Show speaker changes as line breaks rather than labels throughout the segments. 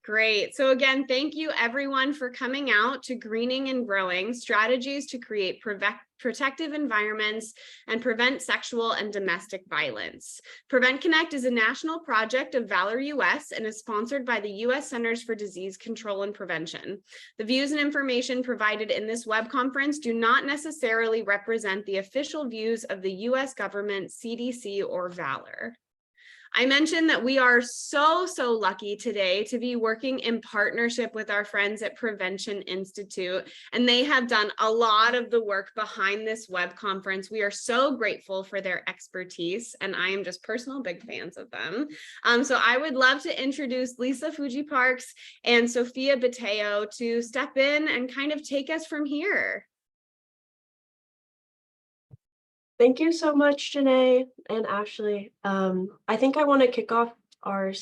Great. So again, thank you everyone for coming out to Greening and Growing, Strategies to Create Protective Environments and Prevent Sexual and Domestic Violence. Prevent Connect is a national project of Valor US and is sponsored by the US Centers for Disease Control and Prevention. The views and information provided in this web conference do not necessarily represent the official views of the US government, CDC, or Valor. I mentioned that we are so lucky today to be working in partnership with our friends at Prevention Institute, and they have done a lot of the work behind this web conference. We are so grateful for their expertise, and I am just personal big fans of them. So I would love to introduce Lisa Fuji Parks and Sofia Betto to step in and kind of take us from here.
Thank you so much, Janae and Ashley. I think I want to kick off our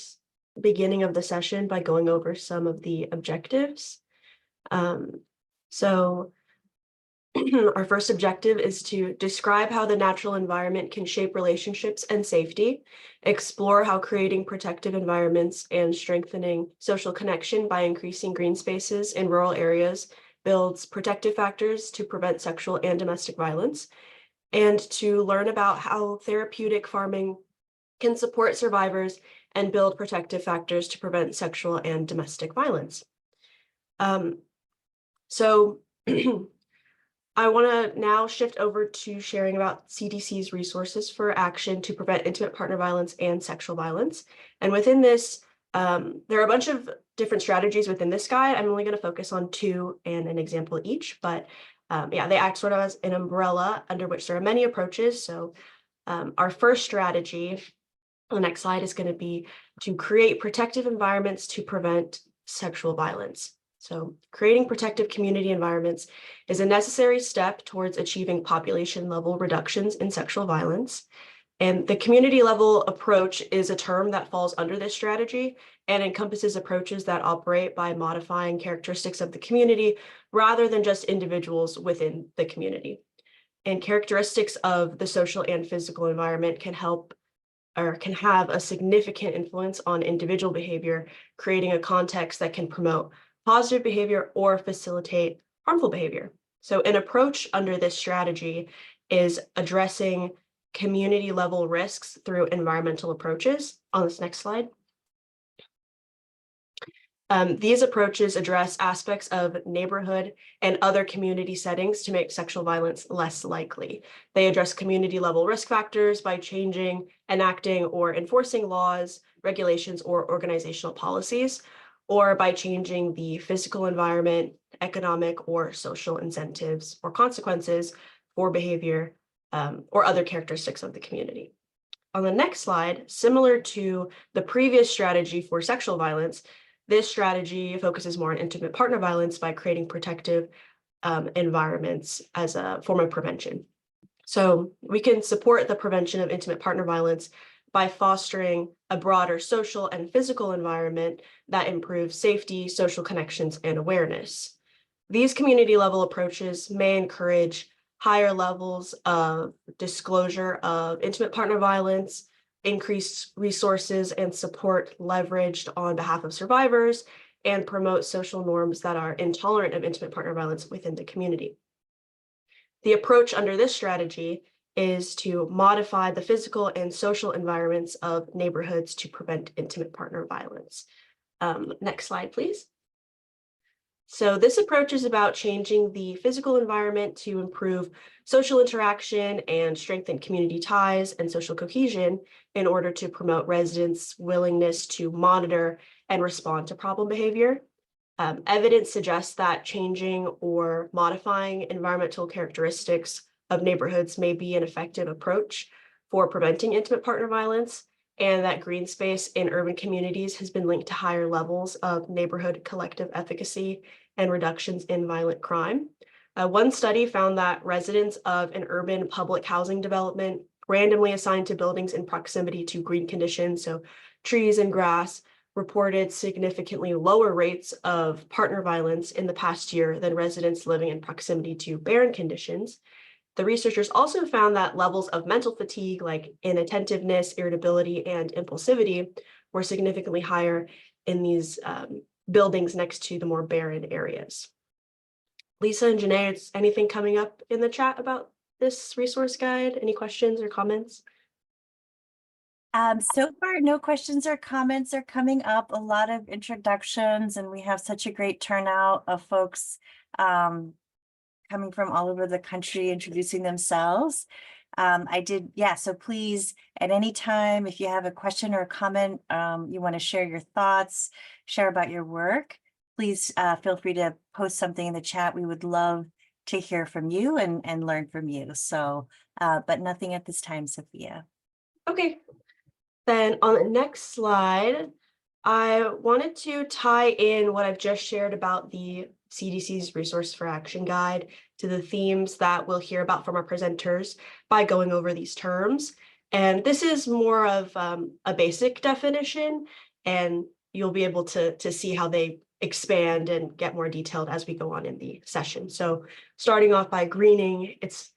beginning of the session by going over some of the objectives. So our first objective is to describe how the natural environment can shape relationships and safety, explore how creating protective environments and strengthening social connection by increasing green spaces in rural areas builds protective factors to prevent sexual and domestic violence, and to learn about how therapeutic farming can support survivors and build protective factors to prevent sexual and domestic violence. So I want to now shift over to sharing about CDC's resources for action to prevent intimate partner violence and sexual violence. And within this, there are a bunch of different strategies within this guide. I'm only going to focus on two and an example each, but yeah, they act sort of as an umbrella under which there are many approaches. So our first strategy on the next slide is going to be to create protective environments to prevent sexual violence. So creating protective community environments is a necessary step towards achieving population level reductions in sexual violence. And the community level approach is a term that falls under this strategy and encompasses approaches that operate by modifying characteristics of the community rather than just individuals within the community. And characteristics of the social and physical environment can help or can have a significant influence on individual behavior, creating a context that can promote positive behavior or facilitate harmful behavior. So an approach under this strategy is addressing community level risks through environmental approaches. On this next slide. These approaches address aspects of neighborhood and other community settings to make sexual violence less likely. They address community level risk factors by changing, enacting, or enforcing laws, regulations, or organizational policies, or by changing the physical environment, economic or social incentives or consequences for behavior or other characteristics of the community. On the next slide, similar to the previous strategy for sexual violence, this strategy focuses more on intimate partner violence by creating protective environments as a form of prevention. So we can support the prevention of intimate partner violence by fostering a broader social and physical environment that improves safety, social connections, and awareness. These community level approaches may encourage higher levels of disclosure of intimate partner violence, increased resources and support leveraged on behalf of survivors, and promote social norms that are intolerant of intimate partner violence within the community. The approach under this strategy is to modify the physical and social environments of neighborhoods to prevent intimate partner violence. Next slide, please. So this approach is about changing the physical environment to improve social interaction and strengthen community ties and social cohesion in order to promote residents' willingness to monitor and respond to problem behavior. Evidence suggests that changing or modifying environmental characteristics of neighborhoods may be an effective approach for preventing intimate partner violence, and that green space in urban communities has been linked to higher levels of neighborhood collective efficacy and reductions in violent crime. One study found that residents of an urban public housing development randomly assigned to buildings in proximity to green conditions, so trees and grass, reported significantly lower rates of partner violence in the past year than residents living in proximity to barren conditions. The researchers also found that levels of mental fatigue, like inattentiveness, irritability, and impulsivity, were significantly higher in these buildings next to the more barren areas. Lisa and Janae, is anything coming up in the chat about this resource guide? Any questions or comments?
So far, no questions or comments are coming up. A lot of introductions, and we have such a great turnout of folks coming from all over the country introducing themselves. So please, at any time, if you have a question or a comment, you want to share your thoughts, share about your work, please feel free to post something in the chat. We would love to hear from you and learn from you. So, but nothing at this time, Sophia.
Okay. Then on the next slide, I wanted to tie in what I've just shared about the CDC's Resource for Action Guide to the themes that we'll hear about from our presenters by going over these terms. And this is more of a basic definition, and you'll be able to see how they expand and get more detailed as we go on in the session. So starting off by greening, it's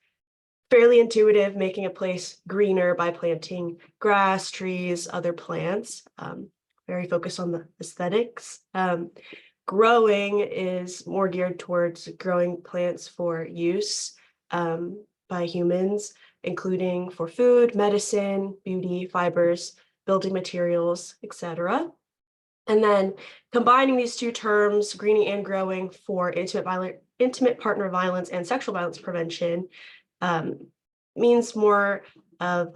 fairly intuitive, making a place greener by planting grass, trees, other plants, very focused on the aesthetics. Growing is more geared towards growing plants for use by humans, including for food, medicine, beauty, fibers, building materials, etc. And then combining these two terms, greening and growing, for intimate partner violence and sexual violence prevention, means more of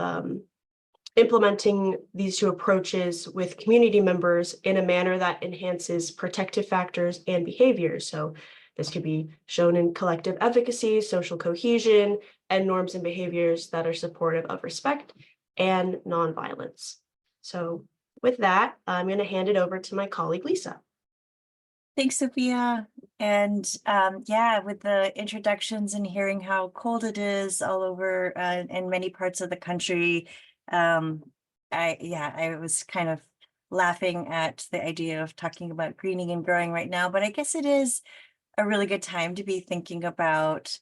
implementing these two approaches with community members in a manner that enhances protective factors and behaviors. So this could be shown in collective efficacy, social cohesion, and norms and behaviors that are supportive of respect and nonviolence. So with that, I'm going to hand it over to my colleague, Lisa.
Thanks, Sophia. And with the introductions and hearing how cold it is all over in many parts of the country, I was kind of laughing at the idea of talking about greening and growing right now, but I guess it is a really good time to be thinking about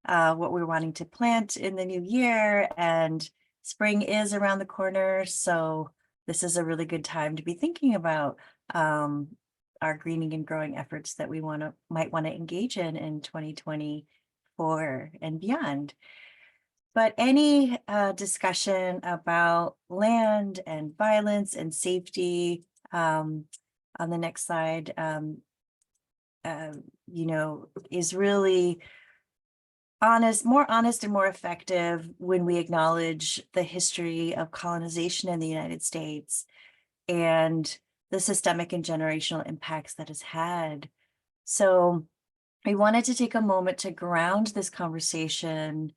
what we're wanting to plant in the new year, and spring is around the corner. So this is a really good time to be thinking about our greening and growing efforts that we might want to engage in 2024 and beyond. But any discussion about land and violence and safety on the next slide, is really more honest and more effective when we acknowledge the history of colonization in the United States and the systemic and generational impacts that has had. So I wanted to take a moment to ground this conversation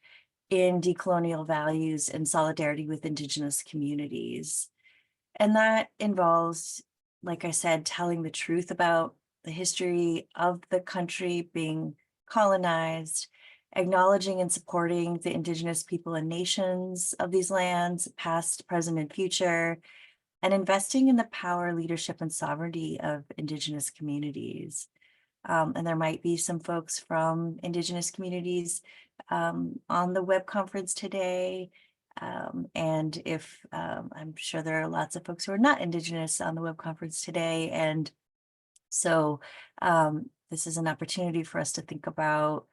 in decolonial values and solidarity with Indigenous communities. And that involves, like I said, telling the truth about the history of the country being colonized, acknowledging and supporting the Indigenous people and nations of these lands, past, present, and future, and investing in the power, leadership, and sovereignty of Indigenous communities. And there might be some folks from Indigenous communities on the web conference today. And if I'm sure there are lots of folks who are not Indigenous on the web conference today. And so this is an opportunity for us to think about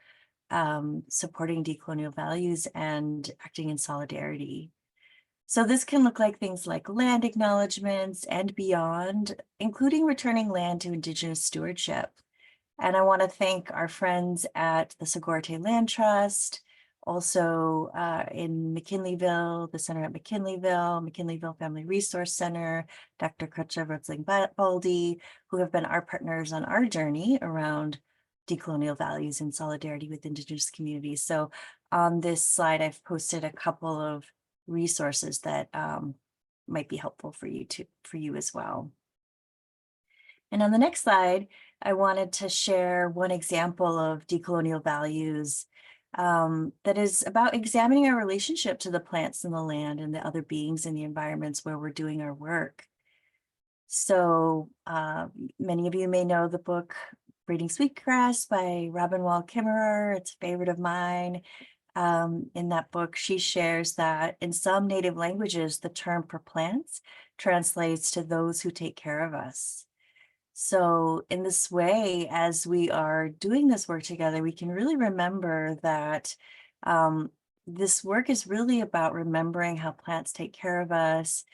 supporting decolonial values and acting in solidarity. So this can look like things like land acknowledgements and beyond, including returning land to Indigenous stewardship. And I want to thank our friends at the Sogorea Land Trust, also in McKinleyville, the Center at McKinleyville Family Resource Center, Dr. Krutcha Baldi, who have been our partners on our journey around decolonial values and solidarity with Indigenous communities. So on this slide, I've posted a couple of resources that might be helpful for you as well. And on the next slide, I wanted to share one example of decolonial values that is about examining our relationship to the plants and the land and the other beings in the environments where we're doing our work. So many of you may know the book Breeding Sweetgrass by Robin Wall Kimmerer. It's a favorite of mine. In that book, she shares that in some native languages, the term for plants translates to those who take care of us. So in this way, as we are doing this work together, we can really remember that this work is really about remembering how plants take care of us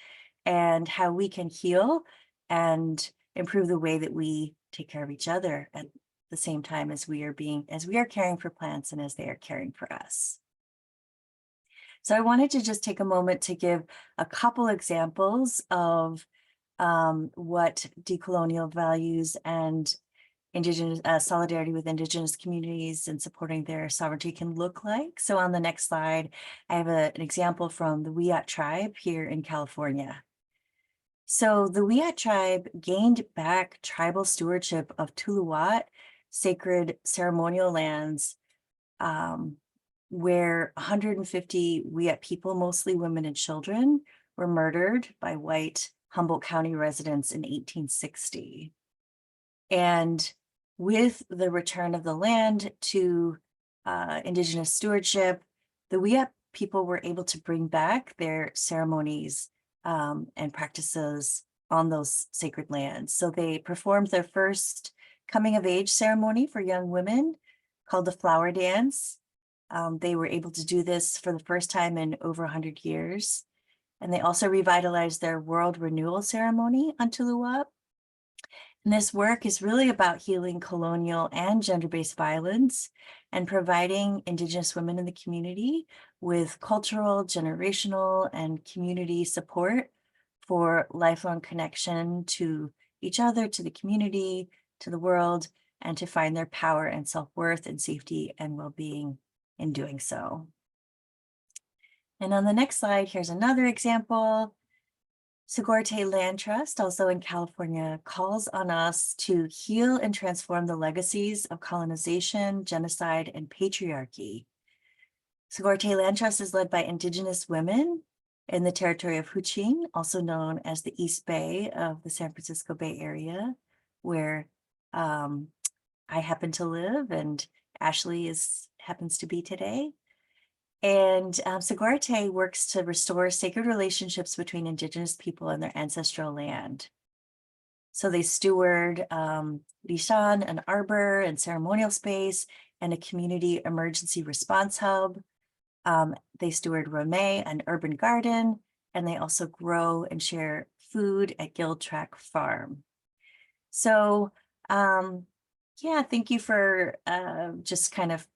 and how we can heal and improve the way that we take care of each other at the same time as we are caring for plants and as they are caring for us. So I wanted to just take a moment to give a couple examples of what decolonial values and Indigenous solidarity with Indigenous communities and supporting their sovereignty can look like. So on the next slide, I have an example from the Wiyot tribe here in California. So the Wiyot tribe gained back tribal stewardship of Tuluwat sacred ceremonial lands, where 150 Wiyot people, mostly women and children, were murdered by white Humboldt County residents in 1860. And with the return of the land to Indigenous stewardship, the Wiyot people were able to bring back their ceremonies and practices on those sacred lands. So they performed their first coming of age ceremony for young women called the flower dance. They were able to do this for the first time in over 100 years. And they also revitalized their world renewal ceremony on Tuluwat. And this work is really about healing colonial and gender-based violence and providing Indigenous women in the community with cultural, generational, and community support for lifelong connection to each other, to the community, to the world, and to find their power and self-worth and safety and well-being in doing so. And on the next slide, here's another example. Sigorte Land Trust, also in California, calls on us to heal and transform the legacies of colonization, genocide, and patriarchy. Sigorte Land Trust is led by Indigenous women in the territory of Fuji, also known as the East Bay of the San Francisco Bay Area, where I happen to live and Ashley happens to be today. And Sigorte works to restore sacred relationships between Indigenous people and their ancestral land. So they steward Lishan, an arbor and ceremonial space, and a community emergency response hub. They steward Rameh, an urban garden, and they also grow and share food at Guild Track Farm. So yeah, thank you for just kind of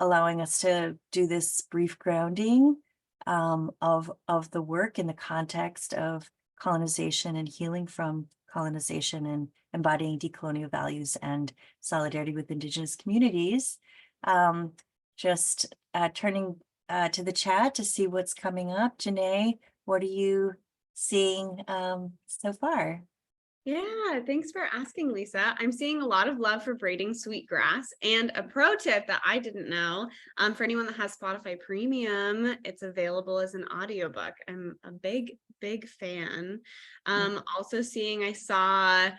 allowing us to do this brief grounding of the work in the context of colonization and healing from colonization and embodying decolonial values and solidarity with Indigenous communities. Just turning to the chat to see what's coming up. Janae, what are you seeing so far?
Yeah, thanks for asking, Lisa. I'm seeing a lot of love for braiding sweetgrass, and a pro tip that I didn't know, for anyone that has Spotify Premium, it's available as an audiobook. I'm a big fan. Also seeing, I saw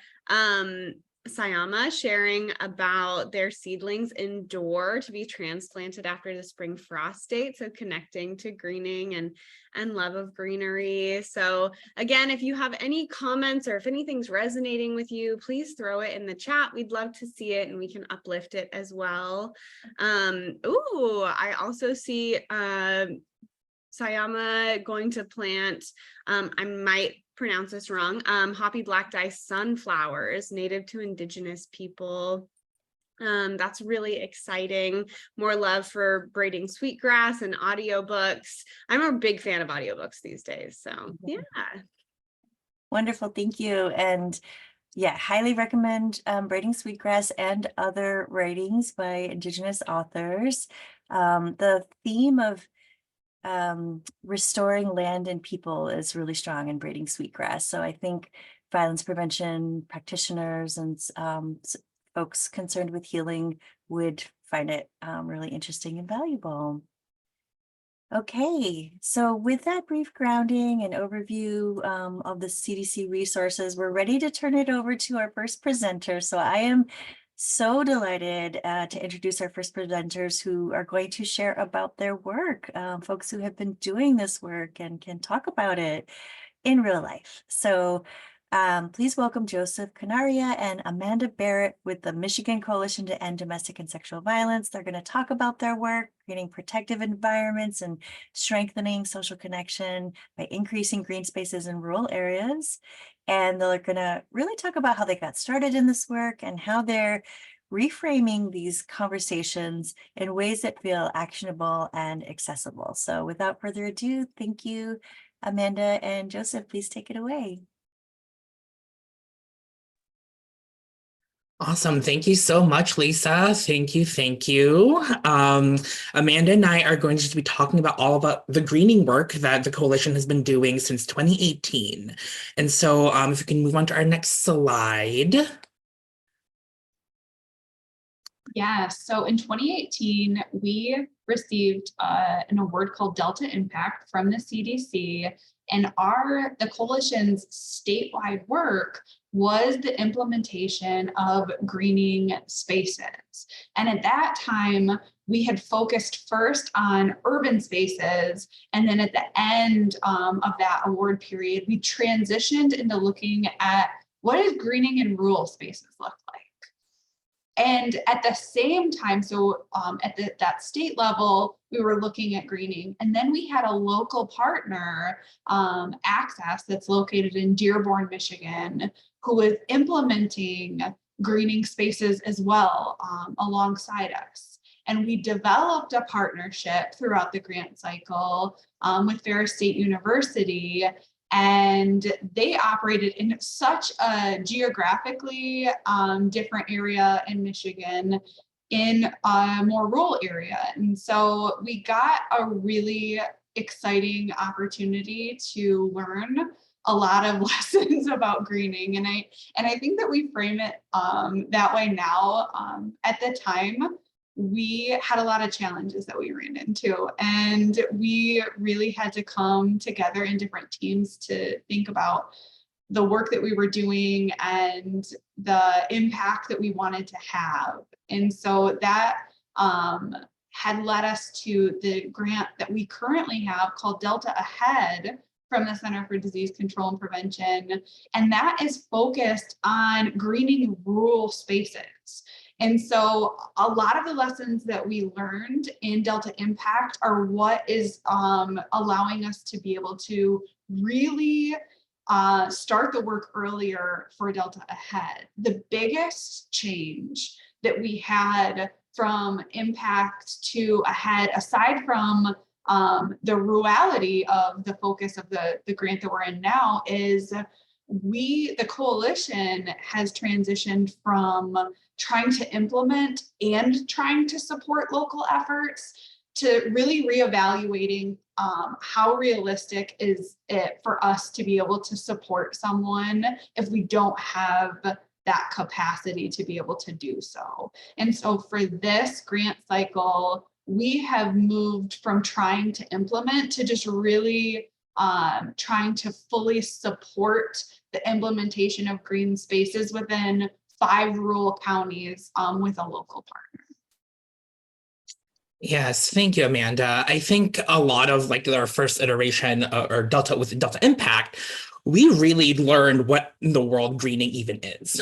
Sayama sharing about their seedlings indoor to be transplanted after the spring frost date. So connecting to greening and love of greenery. So again, if you have any comments or if anything's resonating with you, please throw it in the chat. We'd love to see it and we can uplift it as well. Ooh, I also see Sayama going to plant, I might pronounce this wrong, Hoppy Black Dye sunflowers native to Indigenous people. That's really exciting. More love for braiding sweetgrass and audiobooks. I'm a big fan of audiobooks these days. So yeah.
Wonderful, thank you. And yeah, highly recommend Braiding Sweetgrass and other writings by Indigenous authors. The theme of restoring land and people is really strong in Braiding Sweetgrass. So I think violence prevention practitioners and folks concerned with healing would find it really interesting and valuable. Okay, so with that brief grounding and overview of the CDC resources, we're ready to turn it over to our first presenter. So I am so delighted to introduce our first presenters who are going to share about their work, folks who have been doing this work and can talk about it in real life. So Please welcome Josef Canaria and Amanda Barratt with the Michigan Coalition to End Domestic and Sexual Violence. They're going to talk about their work, creating protective environments and strengthening social connection by increasing green spaces in rural areas. And they're going to really talk about how they got started in this work and how they're reframing these conversations in ways that feel actionable and accessible. So without further ado, thank you, Amanda and Josef. Please take it away.
Awesome. Thank you so much, Lisa. Thank you. Thank you. Amanda and I are going to just be talking about all about the greening work that the coalition has been doing since 2018. And so if we can move on to our next slide.
Yeah, so in 2018, we received an award called Delta Impact from the CDC, and the coalition's statewide work was the implementation of greening spaces. And at that time, we had focused first on urban spaces, and then at the end of that award period, we transitioned into looking at what does greening in rural spaces look like? And at the same time, so at that state level, we were looking at greening. And then we had a local partner, Access, that's located in Dearborn, Michigan, who was implementing greening spaces as well alongside us. And we developed a partnership throughout the grant cycle with Ferris State University. And they operated in such a geographically different area in Michigan, in a more rural area. And so we got a really exciting opportunity to learn a lot of lessons about greening. And I think that we frame it that way now. At the time, we had a lot of challenges that we ran into, and we really had to come together in different teams to think about the work that we were doing and the impact that we wanted to have. And so that had led us to the grant that we currently have called Delta Ahead from the Center for Disease Control and Prevention. And that is focused on greening rural spaces. And so a lot of the lessons that we learned in Delta Impact are what is allowing us to be able to really start the work earlier for Delta Ahead. The biggest change that we had from Impact to Ahead, aside from the rurality of the focus of the grant that we're in now, is the coalition has transitioned from trying to implement and trying to support local efforts to really reevaluating how realistic is it for us to be able to support someone if we don't have that capacity to be able to do so. And so for this grant cycle, we have moved from trying to implement to just really trying to fully support the implementation of green spaces within 5 rural counties with a local partner.
Yes, thank you, Amanda. I think a lot of like our first iteration or with Delta Impact, we really learned what in the world greening even is.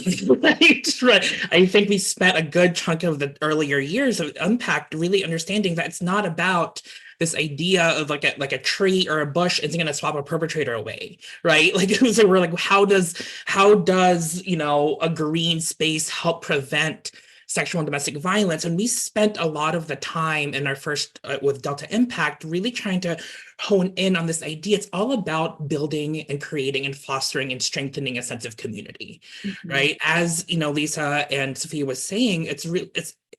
Right? I think we spent a good chunk of the earlier years of Impact really understanding that it's not about this idea of like a tree or a bush isn't going to swap a perpetrator away, right? Like so we're like, how does a green space help prevent sexual and domestic violence? And we spent a lot of the time in our first with Delta Impact really trying to hone in on this idea. It's all about building and creating and fostering and strengthening a sense of community, right? As Lisa and Sofia was saying,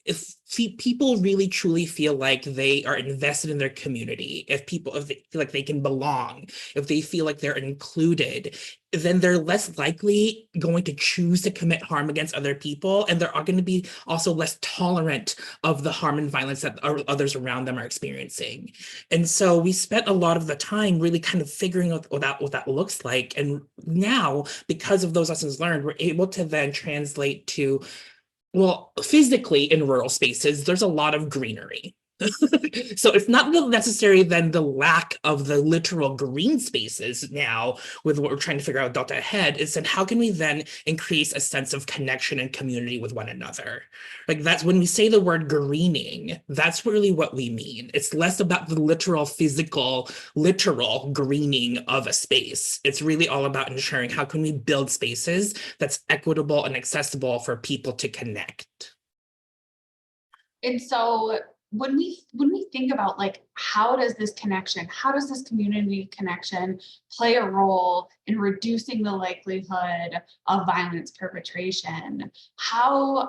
if people really truly feel like they are invested in their community, if they feel like they can belong, if they feel like they're included, then they're less likely going to choose to commit harm against other people, and they're going to be also less tolerant of the harm and violence that others around them are experiencing. And so we spent a lot of the time really kind of figuring out what that looks like. And now, because of those lessons learned, we're able to then translate to, well, physically in rural spaces, there's a lot of greenery, So it's not necessarily then the lack of the literal green spaces now with what we're trying to figure out Delta ahead is then how can we then increase a sense of connection and community with one another? Like that's when we say the word greening, that's really what we mean. It's less about the literal physical, literal greening of a space. It's really all about ensuring how can we build spaces that's equitable and accessible for people to connect.
And so when we think about like how does this community connection play a role in reducing the likelihood of violence perpetration, how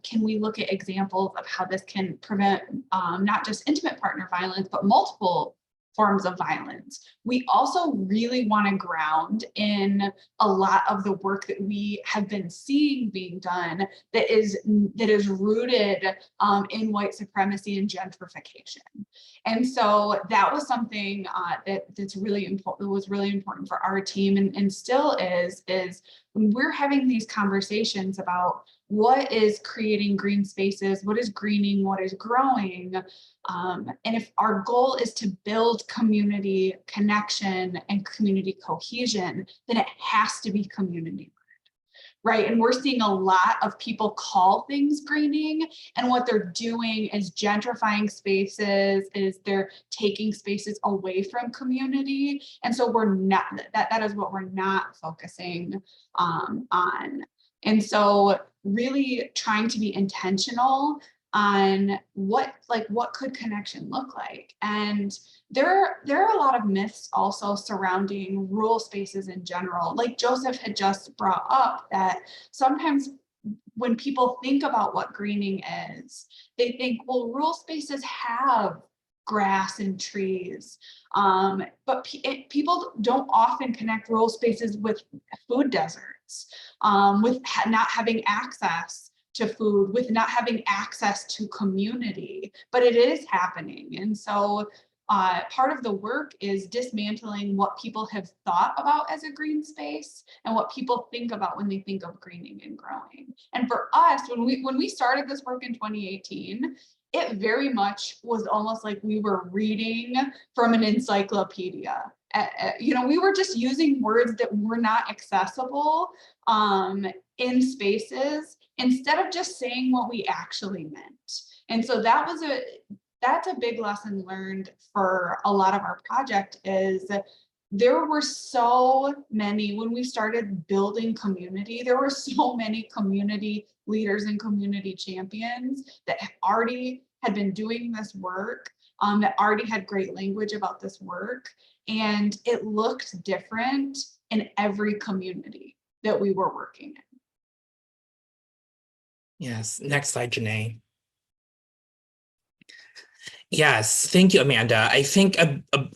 can we look at examples of how this can prevent not just intimate partner violence but multiple forms of violence? We also really want to ground in a lot of the work that we have been seeing being done that is rooted in white supremacy and gentrification. And so that was something that's really important, was really important for our team and still is when we're having these conversations about what is creating green spaces, what is greening, what is growing, and if our goal is to build community connection and community cohesion, then it has to be community. Right. And we're seeing a lot of people call things greening, and what they're doing is gentrifying spaces, is they're taking spaces away from community. And so we're not, that is what we're not focusing on. And so really trying to be intentional on what could connection look like. And there are a lot of myths also surrounding rural spaces in general. Like Joseph had just brought up, that sometimes when people think about what greening is, they think, well, rural spaces have grass and trees, but people don't often connect rural spaces with food deserts, with not having access to food, with not having access to community, but it is happening. And so part of the work is dismantling what people have thought about as a green space and what people think about when they think of greening and growing. And for us, when we started this work in 2018, it very much was almost like we were reading from an encyclopedia. We were just using words that were not accessible in spaces instead of just saying what we actually meant. And so that's a big lesson learned for a lot of our project, is there were so many, when we started building community, there were so many community leaders and community champions that already had been doing this work, that already had great language about this work. And it looked different in every community that we were working in.
Yes, next slide, Janae. Yes, thank you, Amanda. I think,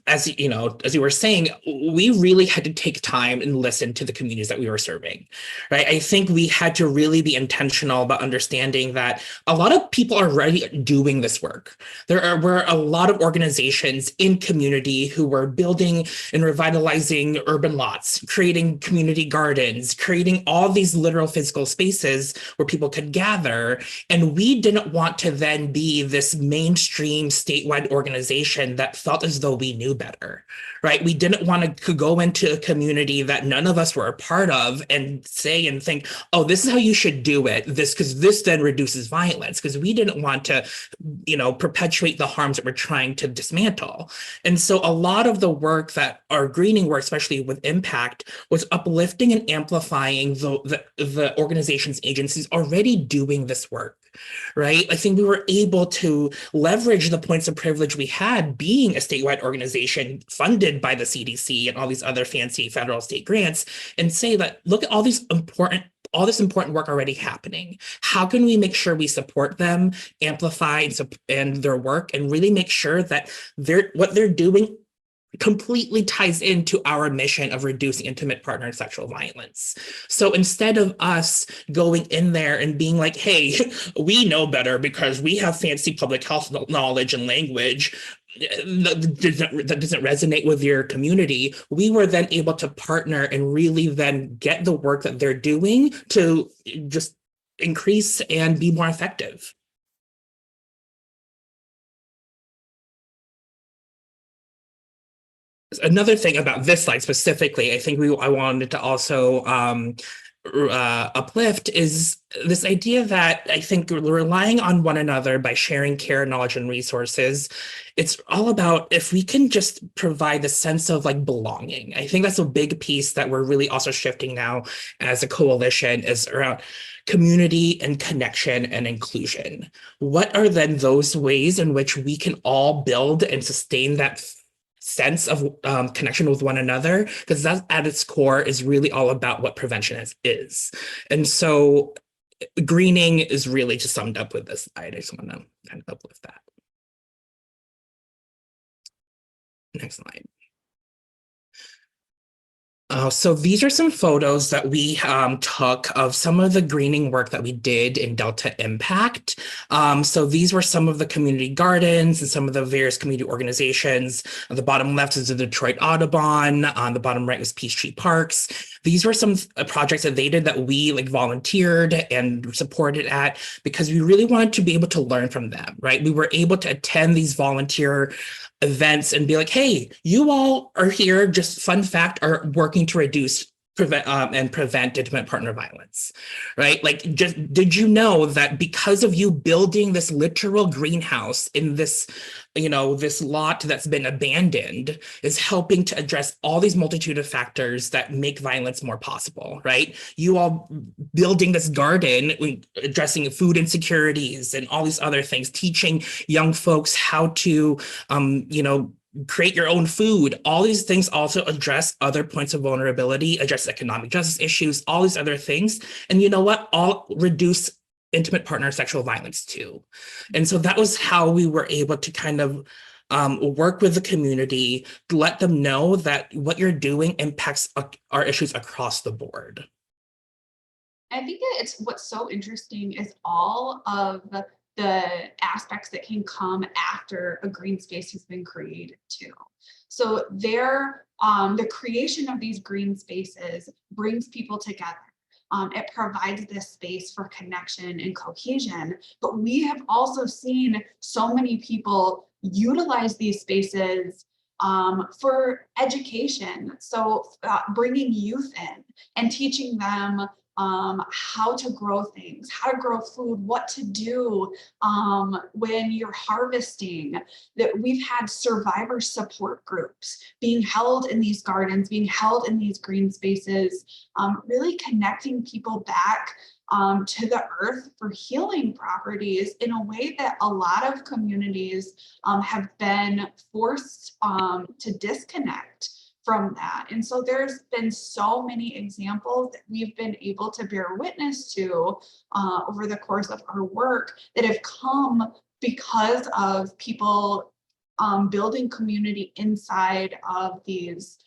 as you were saying, we really had to take time and listen to the communities that we were serving, right? I think we had to really be intentional about understanding that a lot of people are already doing this work. There were a lot of organizations in community who were building and revitalizing urban lots, creating community gardens, creating all these literal physical spaces where people could gather. And we didn't want to then be this mainstream statewide organization that felt as though we knew better, right? We didn't want to go into a community that none of us were a part of and say and think, oh, this is how you should do it, because this then reduces violence, because we didn't want to, perpetuate the harms that we're trying to dismantle. And so a lot of the work that our greening work, especially with impact, was uplifting and amplifying the organizations, agencies already doing this work. Right? I think we were able to leverage the points of privilege we had being a statewide organization funded by the CDC and all these other fancy federal state grants, and say that, look at all this important work already happening. How can we make sure we support them, amplify and their work, and really make sure that what they're doing completely ties into our mission of reducing intimate partner and sexual violence. So instead of us going in there and being like, hey, we know better because we have fancy public health knowledge and language that doesn't resonate with your community, we were then able to partner and really then get the work that they're doing to just increase and be more effective. Another thing about this slide specifically, I think I wanted to also uplift is this idea that I think relying on one another by sharing care, knowledge, and resources, it's all about if we can just provide a sense of like belonging. I think that's a big piece that we're really also shifting now as a coalition is around community and connection and inclusion. What are then those ways in which we can all build and sustain that sense of connection with one another, because that at its core is really all about what prevention is. And so greening is really just summed up with this slide. I just want to kind of uplift that. Next slide. So these are some photos that we took of some of the greening work that we did in Delta Impact. So these were some of the community gardens and some of the various community organizations. On the bottom left is the Detroit Audubon. On the bottom right was Peachtree Parks. These were some projects that they did that we like volunteered and supported at because we really wanted to be able to learn from them, right? We were able to attend these volunteer events and be like, hey, you all are here, just fun fact, are working to reduce and prevent intimate partner violence, right? Like, just did you know that because of you building this literal greenhouse in this, this lot that's been abandoned is helping to address all these multitude of factors that make violence more possible, right? You all building this garden, addressing food insecurities and all these other things, teaching young folks how to, create your own food. All these things also address other points of vulnerability, address economic justice issues, all these other things. And you know what? All reduce intimate partner sexual violence too. And so that was how we were able to kind of work with the community, let them know that what you're doing impacts our issues across the board.
I think it's what's so interesting is all of the aspects that can come after a green space has been created too. So the creation of these green spaces brings people together. It provides this space for connection and cohesion, but we have also seen so many people utilize these spaces for education. So bringing youth in and teaching them how to grow things, how to grow food, what to do when you're harvesting. That we've had survivor support groups being held in these gardens, being held in these green spaces, really connecting people back to the earth for healing properties in a way that a lot of communities have been forced to disconnect from that. And so there's been so many examples that we've been able to bear witness to over the course of our work that have come because of people building community inside of these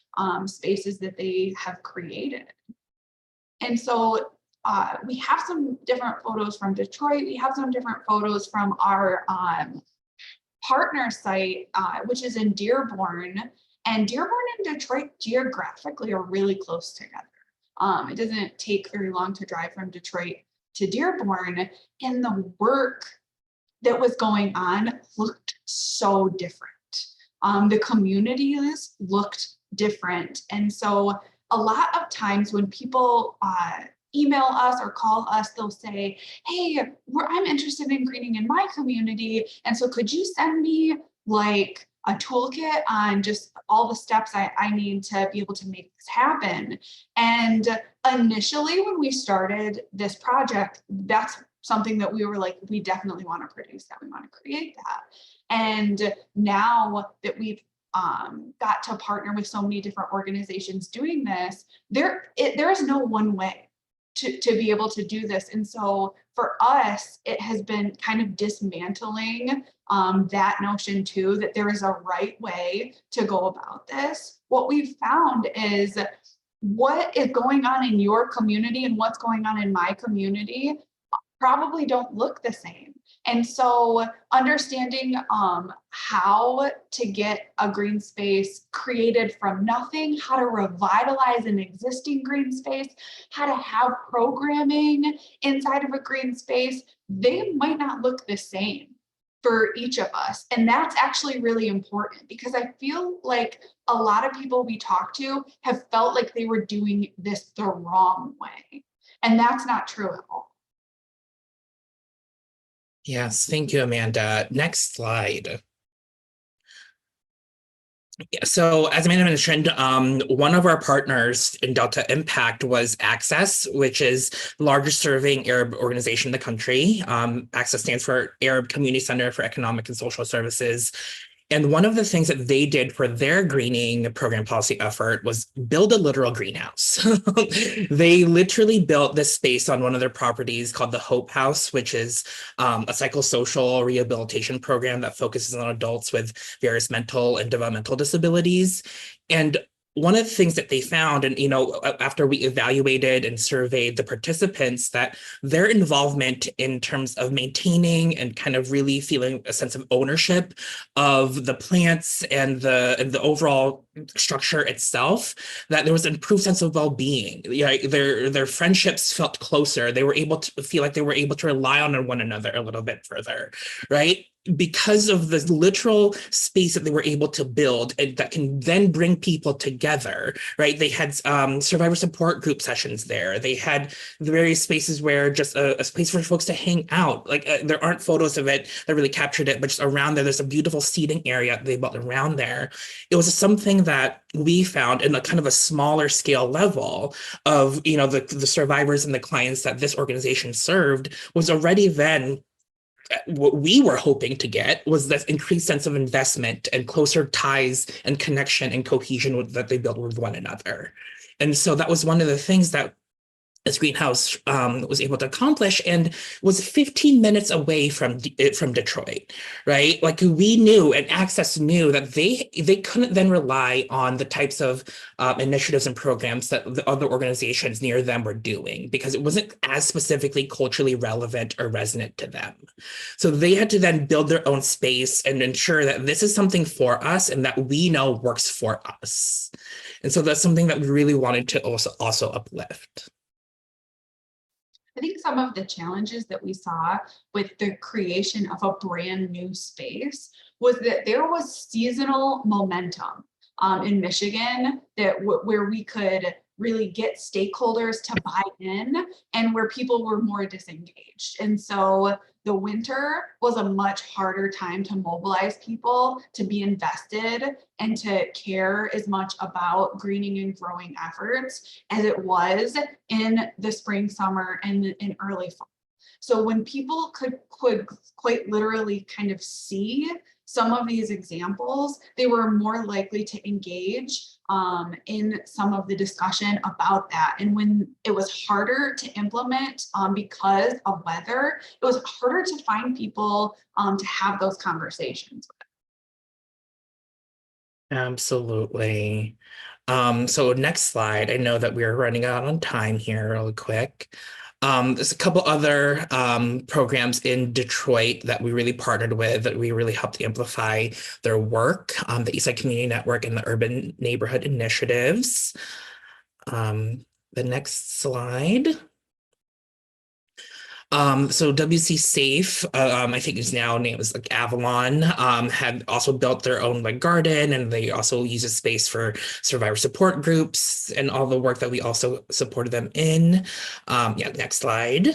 spaces that they have created. And so we have some different photos from Detroit. We have some different photos from our partner site, which is in Dearborn. And Dearborn and Detroit geographically are really close together. It doesn't take very long to drive from Detroit to Dearborn, and the work that was going on looked so different. The communities looked different. And so a lot of times when people email us or call us, they'll say, hey, I'm interested in greening in my community. And so could you send me like a toolkit on just all the steps I need to be able to make this happen? And initially when we started this project, that's something that we were like, we definitely want to produce that. We want to create that. And now that we've got to partner with so many different organizations doing this, there is no one way to be able to do this. And so for us, it has been kind of dismantling that notion too, that there is a right way to go about this. What we've found is what is going on in your community and what's going on in my community probably don't look the same. And so understanding how to get a green space created from nothing, how to revitalize an existing green space, how to have programming inside of a green space, they might not look the same. for each of us. And that's actually really important, because I feel like a lot of people we talk to have felt like they were doing this the wrong way. And that's not true at all.
Yes, thank you, Amanda. Next slide. Yeah, so as Amanda mentioned, one of our partners in Delta Impact was Access, which is the largest serving Arab organization in the country. Access stands for Arab Community Center for Economic and Social Services. And one of the things that they did for their greening program policy effort was build a literal greenhouse. They literally built this space on one of their properties called the Hope House, which is a psychosocial rehabilitation program that focuses on adults with various mental and developmental disabilities. And one of the things that they found, and after we evaluated and surveyed the participants, that their involvement in terms of maintaining and kind of really feeling a sense of ownership of the plants and the overall structure itself, that there was an improved sense of well-being. Their friendships felt closer. They were able to feel like they were able to rely on one another a little bit further, right? Because of the literal space that they were able to build and that can then bring people together, right? They had survivor support group sessions there. They had the various spaces where just a space for folks to hang out. Like there aren't photos of it that really captured it, but just around there's a beautiful seating area they built around there. It was something that we found in a kind of a smaller scale level of, the survivors and the clients that this organization served was already then. What we were hoping to get was this increased sense of investment and closer ties and connection and cohesion that they built with one another. And so that was one of the things that this greenhouse was able to accomplish, and was 15 minutes away from Detroit, right? Like we knew, and Access knew, that they couldn't then rely on the types of initiatives and programs that the other organizations near them were doing, because it wasn't as specifically culturally relevant or resonant to them. So they had to then build their own space and ensure that this is something for us and that we know works for us. And so that's something that we really wanted to also uplift.
I think some of the challenges that we saw with the creation of a brand new space was that there was seasonal momentum in Michigan where we could really get stakeholders to buy in, and where people were more disengaged. And so the winter was a much harder time to mobilize people to be invested and to care as much about greening and growing efforts as it was in the spring, summer, and in early fall. So when people could quite literally kind of see some of these examples, they were more likely to engage in some of the discussion about that. And when it was harder to implement because of weather, it was harder to find people to have those conversations with.
Absolutely. So next slide. I know that we're running out on time here really quick. There's a couple other programs in Detroit that we really partnered with, that we really helped amplify their work, the Eastside Community Network and the Urban Neighborhood Initiatives. The next slide. So WC Safe, I think is now named as like Avalon, had also built their own like garden, and they also use a space for survivor support groups and all the work that we also supported them in. Yeah, next slide.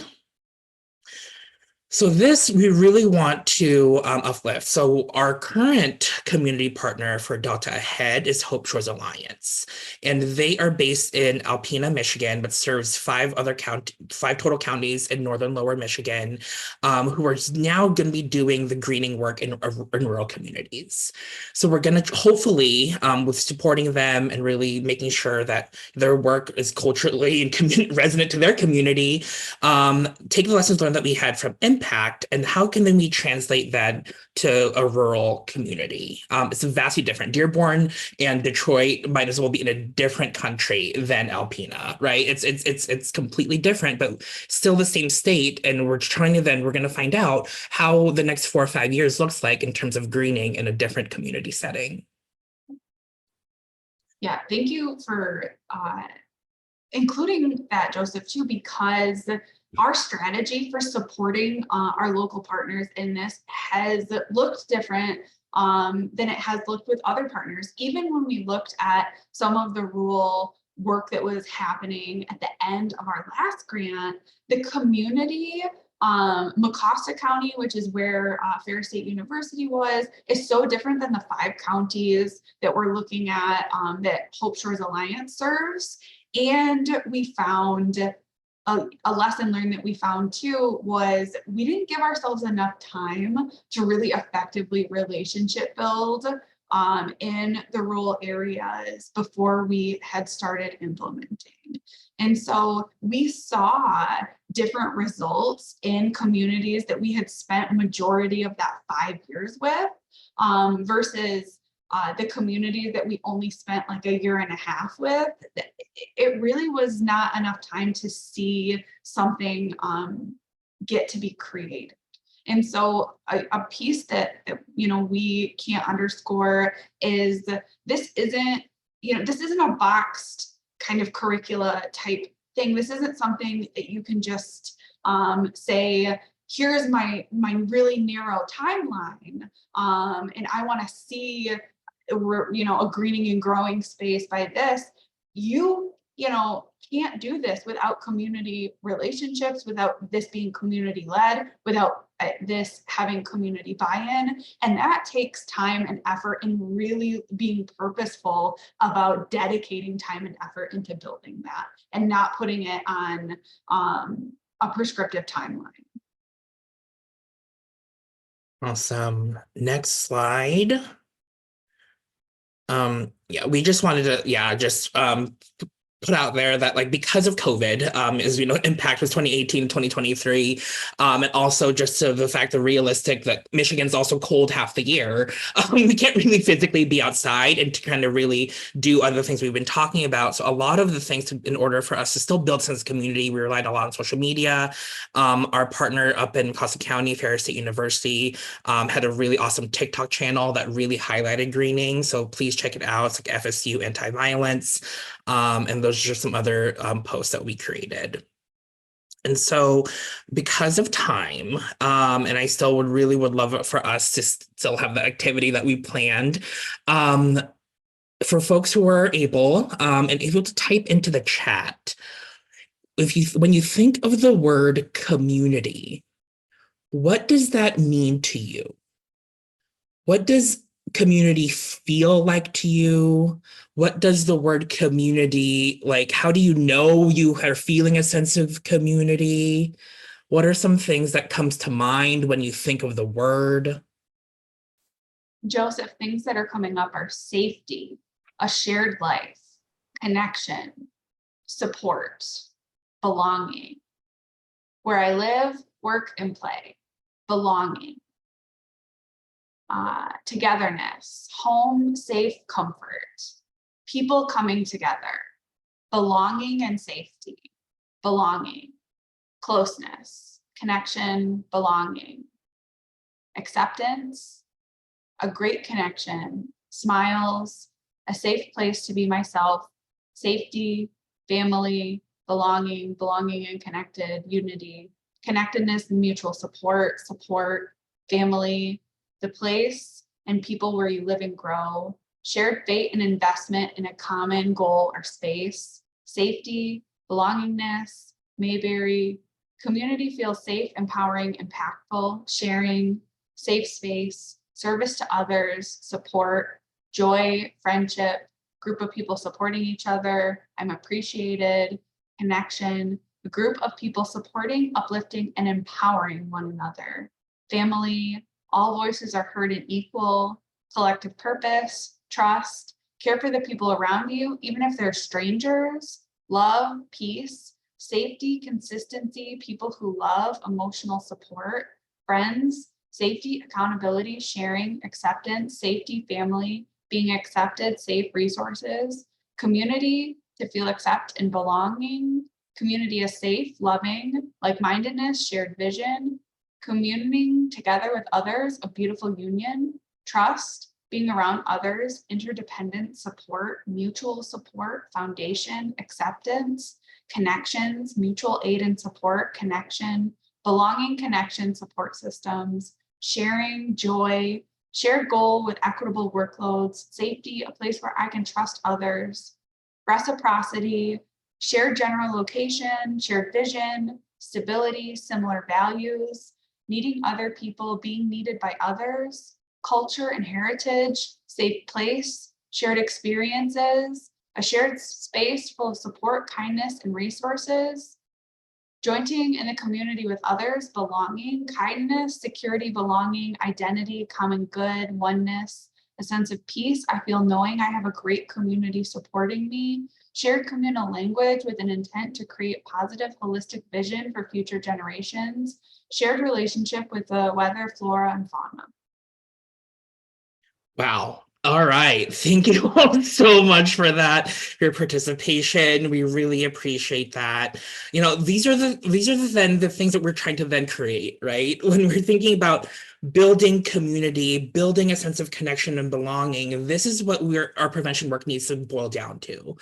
So this we really want to uplift. So our current community partner for Delta Ahead is Hope Shores Alliance, and they are based in Alpena, Michigan, but serves five total counties in northern lower Michigan, who are now going to be doing the greening work in rural communities. So we're going to hopefully, with supporting them and really making sure that their work is culturally and resonant to their community, take the lessons learned that we had from Impact, and how can then we translate that to a rural community? It's vastly different. Dearborn and Detroit might as well be in a different country than Alpena, right? It's completely different, but still the same state. And we're going to find out how the next 4 or 5 years looks like in terms of greening in a different community setting.
Yeah, thank you for including that, Joseph, too, because our strategy for supporting our local partners in this has looked different than it has looked with other partners. Even when we looked at some of the rural work that was happening at the end of our last grant, the community, Mecosta County, which is where Ferris State University was, is so different than the 5 counties that we're looking at that Hope Shores Alliance serves. And we found a lesson learned that we found too was we didn't give ourselves enough time to really effectively relationship build in the rural areas before we had started implementing. And so we saw different results in communities that we had spent majority of that 5 years with versus the community that we only spent like a year and a half with. It really was not enough time to see something get to be created. And so a piece that we can't underscore is this isn't a boxed kind of curricula type thing. This isn't something that you can just say, here's my really narrow timeline, and I want to see a greening and growing space by this. You can't do this without community relationships, without this being community led, without this having community buy-in. And that takes time and effort, and really being purposeful about dedicating time and effort into building that and not putting it on a prescriptive timeline.
Awesome. Next slide. Yeah, we just wanted to, just put out there that like because of COVID, is impact was 2018, 2023, and also just to the fact that realistic that Michigan's also cold half the year. We can't really physically be outside and to kind of really do other things we've been talking about. So a lot of the things in order for us to still build sense of community, we relied a lot on social media. Our partner up in Mecosta County, Ferris State University, had a really awesome TikTok channel that really highlighted greening. So please check it out. It's like FSU Anti-Violence. And those are just some other posts that we created. And so because of time, and I still would love it for us to still have the activity that we planned, for folks who are able and able to type into the chat, when you think of the word community, what does that mean to you? What does community feel like to you? What does the word community, like, how do you know you are feeling a sense of community? What are some things that comes to mind when you think of the word?
Joseph, things that are coming up are safety, a shared life, connection, support, belonging. Where I live, work, and play, belonging. Togetherness, home, safe, comfort, people coming together, belonging and safety, belonging, closeness, connection, belonging, acceptance, a great connection, smiles, a safe place to be myself, safety, family, belonging and connected, unity, connectedness and mutual support, family, the place and people where you live and grow, shared fate and investment in a common goal or space, safety, belongingness, Mayberry, community feels safe, empowering, impactful, sharing, safe space, service to others, support, joy, friendship, group of people supporting each other, I'm appreciated, connection, a group of people supporting, uplifting, and empowering one another, family, all voices are heard and equal, collective purpose, trust, care for the people around you, even if they're strangers, love, peace, safety, consistency, people who love, emotional support, friends, safety, accountability, sharing, acceptance, safety, family, being accepted, safe resources, community, to feel accept and belonging, community is safe, loving, like-mindedness, shared vision, communing together with others, a beautiful union, trust, being around others, interdependent support, mutual support, foundation, acceptance, connections, mutual aid and support, connection, belonging, connection, support systems, sharing, joy, shared goal with equitable workloads, safety, a place where I can trust others, reciprocity, shared general location, shared vision, stability, similar values, needing other people, being needed by others, culture and heritage, safe place, shared experiences, a shared space full of support, kindness, and resources, jointing in the community with others, belonging, kindness, security, belonging, identity, common good, oneness, a sense of peace. I feel knowing I have a great community supporting me, shared communal language with an intent to create positive, holistic vision for future generations, shared relationship with the weather, flora, and fauna.
Wow. All right. Thank you all so much for that, for your participation. We really appreciate that. You know, these are the things that we're trying to then create, right? When we're thinking about building community, building a sense of connection and belonging, this is what our prevention work needs to boil down to.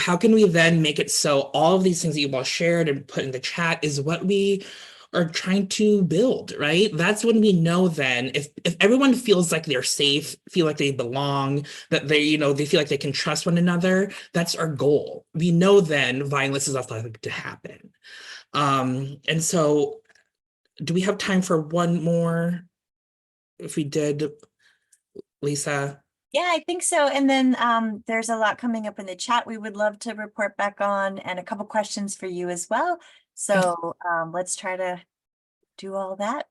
How can we then make it so all of these things that you all shared and put in the chat is what we are trying to build, right? That's when we know then if everyone feels like they're safe, feel like they belong, that they, they feel like they can trust one another, that's our goal. We know then violence is less likely to happen. And so do we have time for one more? If we did, Lisa?
Yeah, I think so. And then there's a lot coming up in the chat we would love to report back on, and a couple questions for you as well. So let's try to do all that.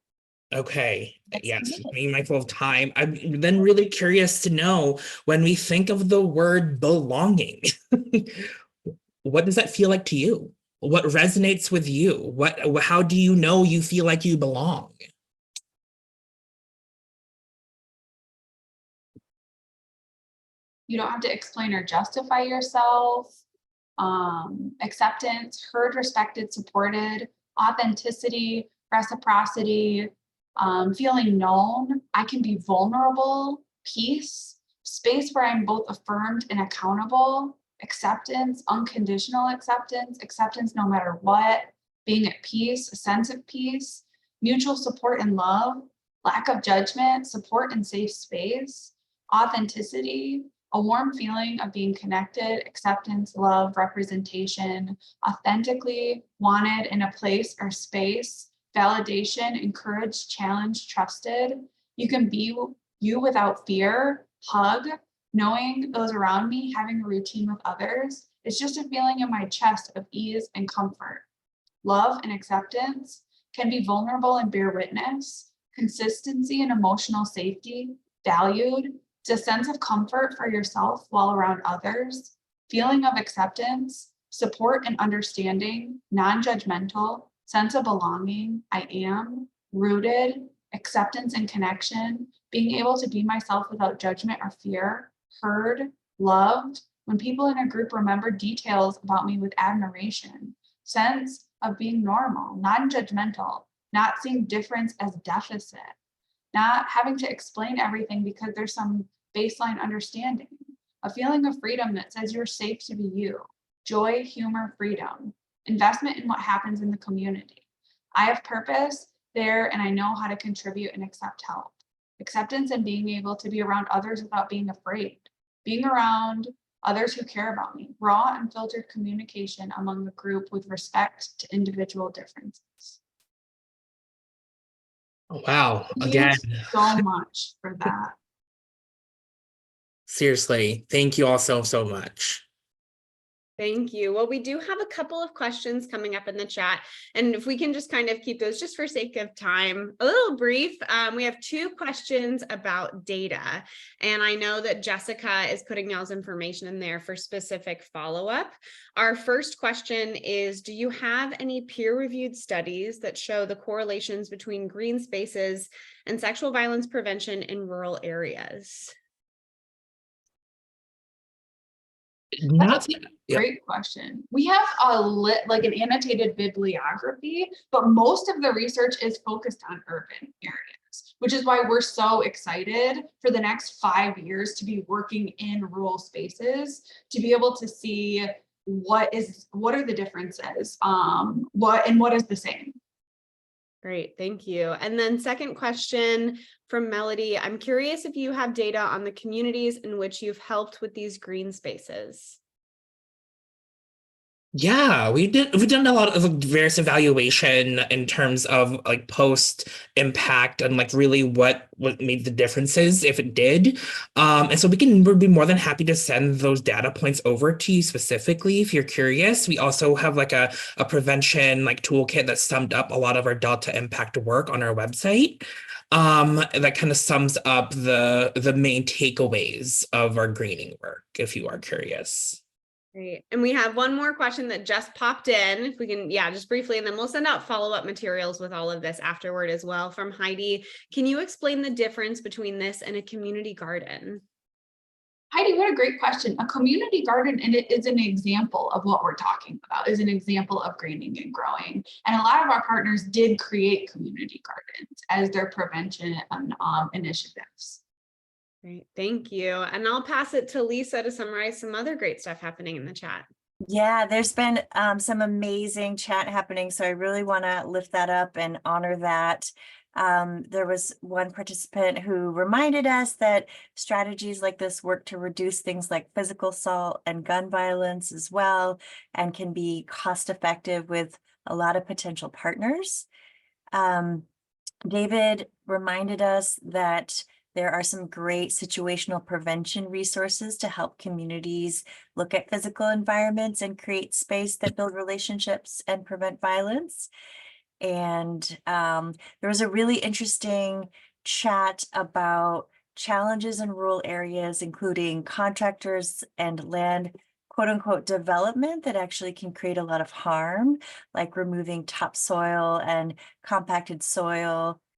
Okay,
Next
yes,
minute.
being mindful of time. I'm then really curious to know, when we think of the word belonging, what does that feel like to you? What resonates with you? How do you know you feel like you belong?
You don't have to explain or justify yourself. Acceptance, heard, respected, supported, authenticity, reciprocity, feeling known. I can be vulnerable, peace, space where I'm both affirmed and accountable, acceptance, unconditional acceptance, acceptance no matter what, being at peace, a sense of peace, mutual support and love, lack of judgment, support and safe space, authenticity, a warm feeling of being connected, acceptance, love, representation, authentically wanted in a place or space, validation, encouraged, challenged, trusted. You can be you without fear, hug, knowing those around me, having a routine with others. It's just a feeling in my chest of ease and comfort. Love and acceptance can be vulnerable and bear witness, consistency and emotional safety, valued. It's a sense of comfort for yourself while around others, feeling of acceptance, support and understanding, non-judgmental, sense of belonging, I am, rooted, acceptance and connection, being able to be myself without judgment or fear, heard, loved, when people in a group remember details about me with admiration, sense of being normal, non-judgmental, not seeing difference as deficit, not having to explain everything because there's some baseline understanding, a feeling of freedom that says you're safe to be you, joy, humor, freedom, investment in what happens in the community. I have purpose there and I know how to contribute and accept help. Acceptance and being able to be around others without being afraid, being around others who care about me, raw and filtered communication among the group with respect to individual differences.
Wow,
Thank
again,
you so much for that.
seriously, thank you all so much.
Thank you. Well, we do have a couple of questions coming up in the chat, and if we can just kind of keep those just for sake of time, a little brief. We have two questions about data, and I know that Jessica is putting y'all's information in there for specific follow-up. Our first question is, do you have any peer-reviewed studies that show the correlations between green spaces and sexual violence prevention in rural areas?
Not
Great question. We have like an annotated bibliography, but most of the research is focused on urban areas, which is why we're so excited for the next 5 years to be working in rural spaces, to be able to see what are the differences? What is the same?
Great, thank you. And then second question from Melody. I'm curious if you have data on the communities in which you've helped with these green spaces.
Yeah, we've done a lot of various evaluation in terms of like post impact and like really what made the differences if it did. And so we'd be more than happy to send those data points over to you specifically if you're curious. We also have like a prevention like toolkit that summed up a lot of our Delta impact work on our website. That kind of sums up the main takeaways of our greening work, if you are curious.
Great. And we have one more question that just popped in. If we can, yeah, just briefly, and then we'll send out follow-up materials with all of this afterward as well from Heidi. Can you explain the difference between this and a community garden?
Heidi, what a great question. A community garden, and it is an example of what we're talking about, is an example of greening and growing. And a lot of our partners did create community gardens as their prevention initiatives.
Great, thank you. And I'll pass it to Lisa to summarize some other great stuff happening in the chat.
Yeah, there's been some amazing chat happening, so I really want to lift that up and honor that. There was one participant who reminded us that strategies like this work to reduce things like physical assault and gun violence as well, and can be cost effective with a lot of potential partners. David reminded us that there are some great situational prevention resources to help communities look at physical environments and create space that build relationships and prevent violence. And there was a really interesting chat about challenges in rural areas, including contractors and land, quote unquote, development that actually can create a lot of harm, like removing topsoil and compacting soil,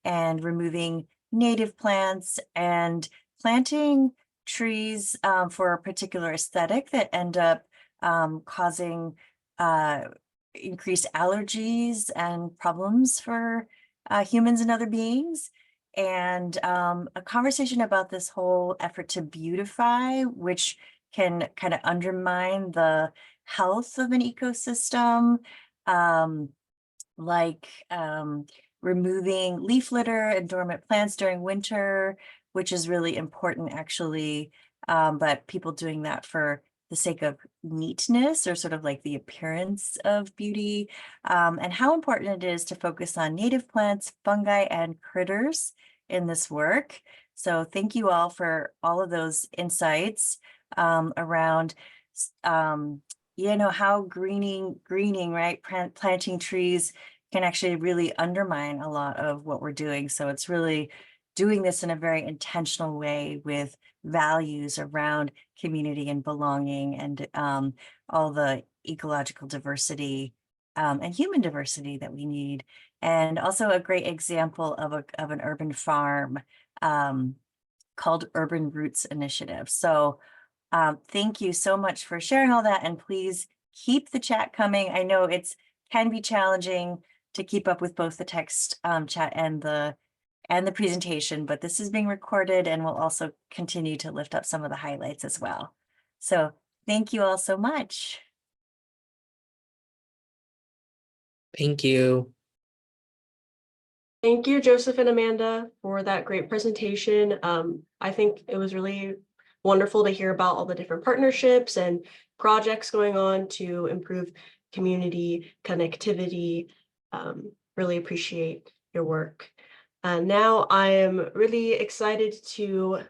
and removing native plants and planting trees for a particular aesthetic that end up causing increased allergies and problems for humans and other beings. And a conversation about this whole effort to beautify, which can kind of undermine the health of an ecosystem, like removing leaf litter and dormant plants during winter, which is really important actually, but people doing that for the sake of neatness or sort of like the appearance of beauty, and how important it is to focus on native plants, fungi, and critters in this work. So thank you all for all of those insights around how greening, right? Planting trees can actually really undermine a lot of what we're doing. So it's really doing this in a very intentional way with values around community and belonging and all the ecological diversity and human diversity that we need. And also a great example of an urban farm called Urban Roots Initiative. So thank you so much for sharing all that, and please keep the chat coming. I know it can be challenging to keep up with both the text chat and the presentation, but this is being recorded and we'll also continue to lift up some of the highlights as well. So thank you all so much.
Thank you.
Thank you, Joseph and Amanda, for that great presentation. I think it was really wonderful to hear about all the different partnerships and projects going on to improve community connectivity. Really appreciate your work. Now I am really excited to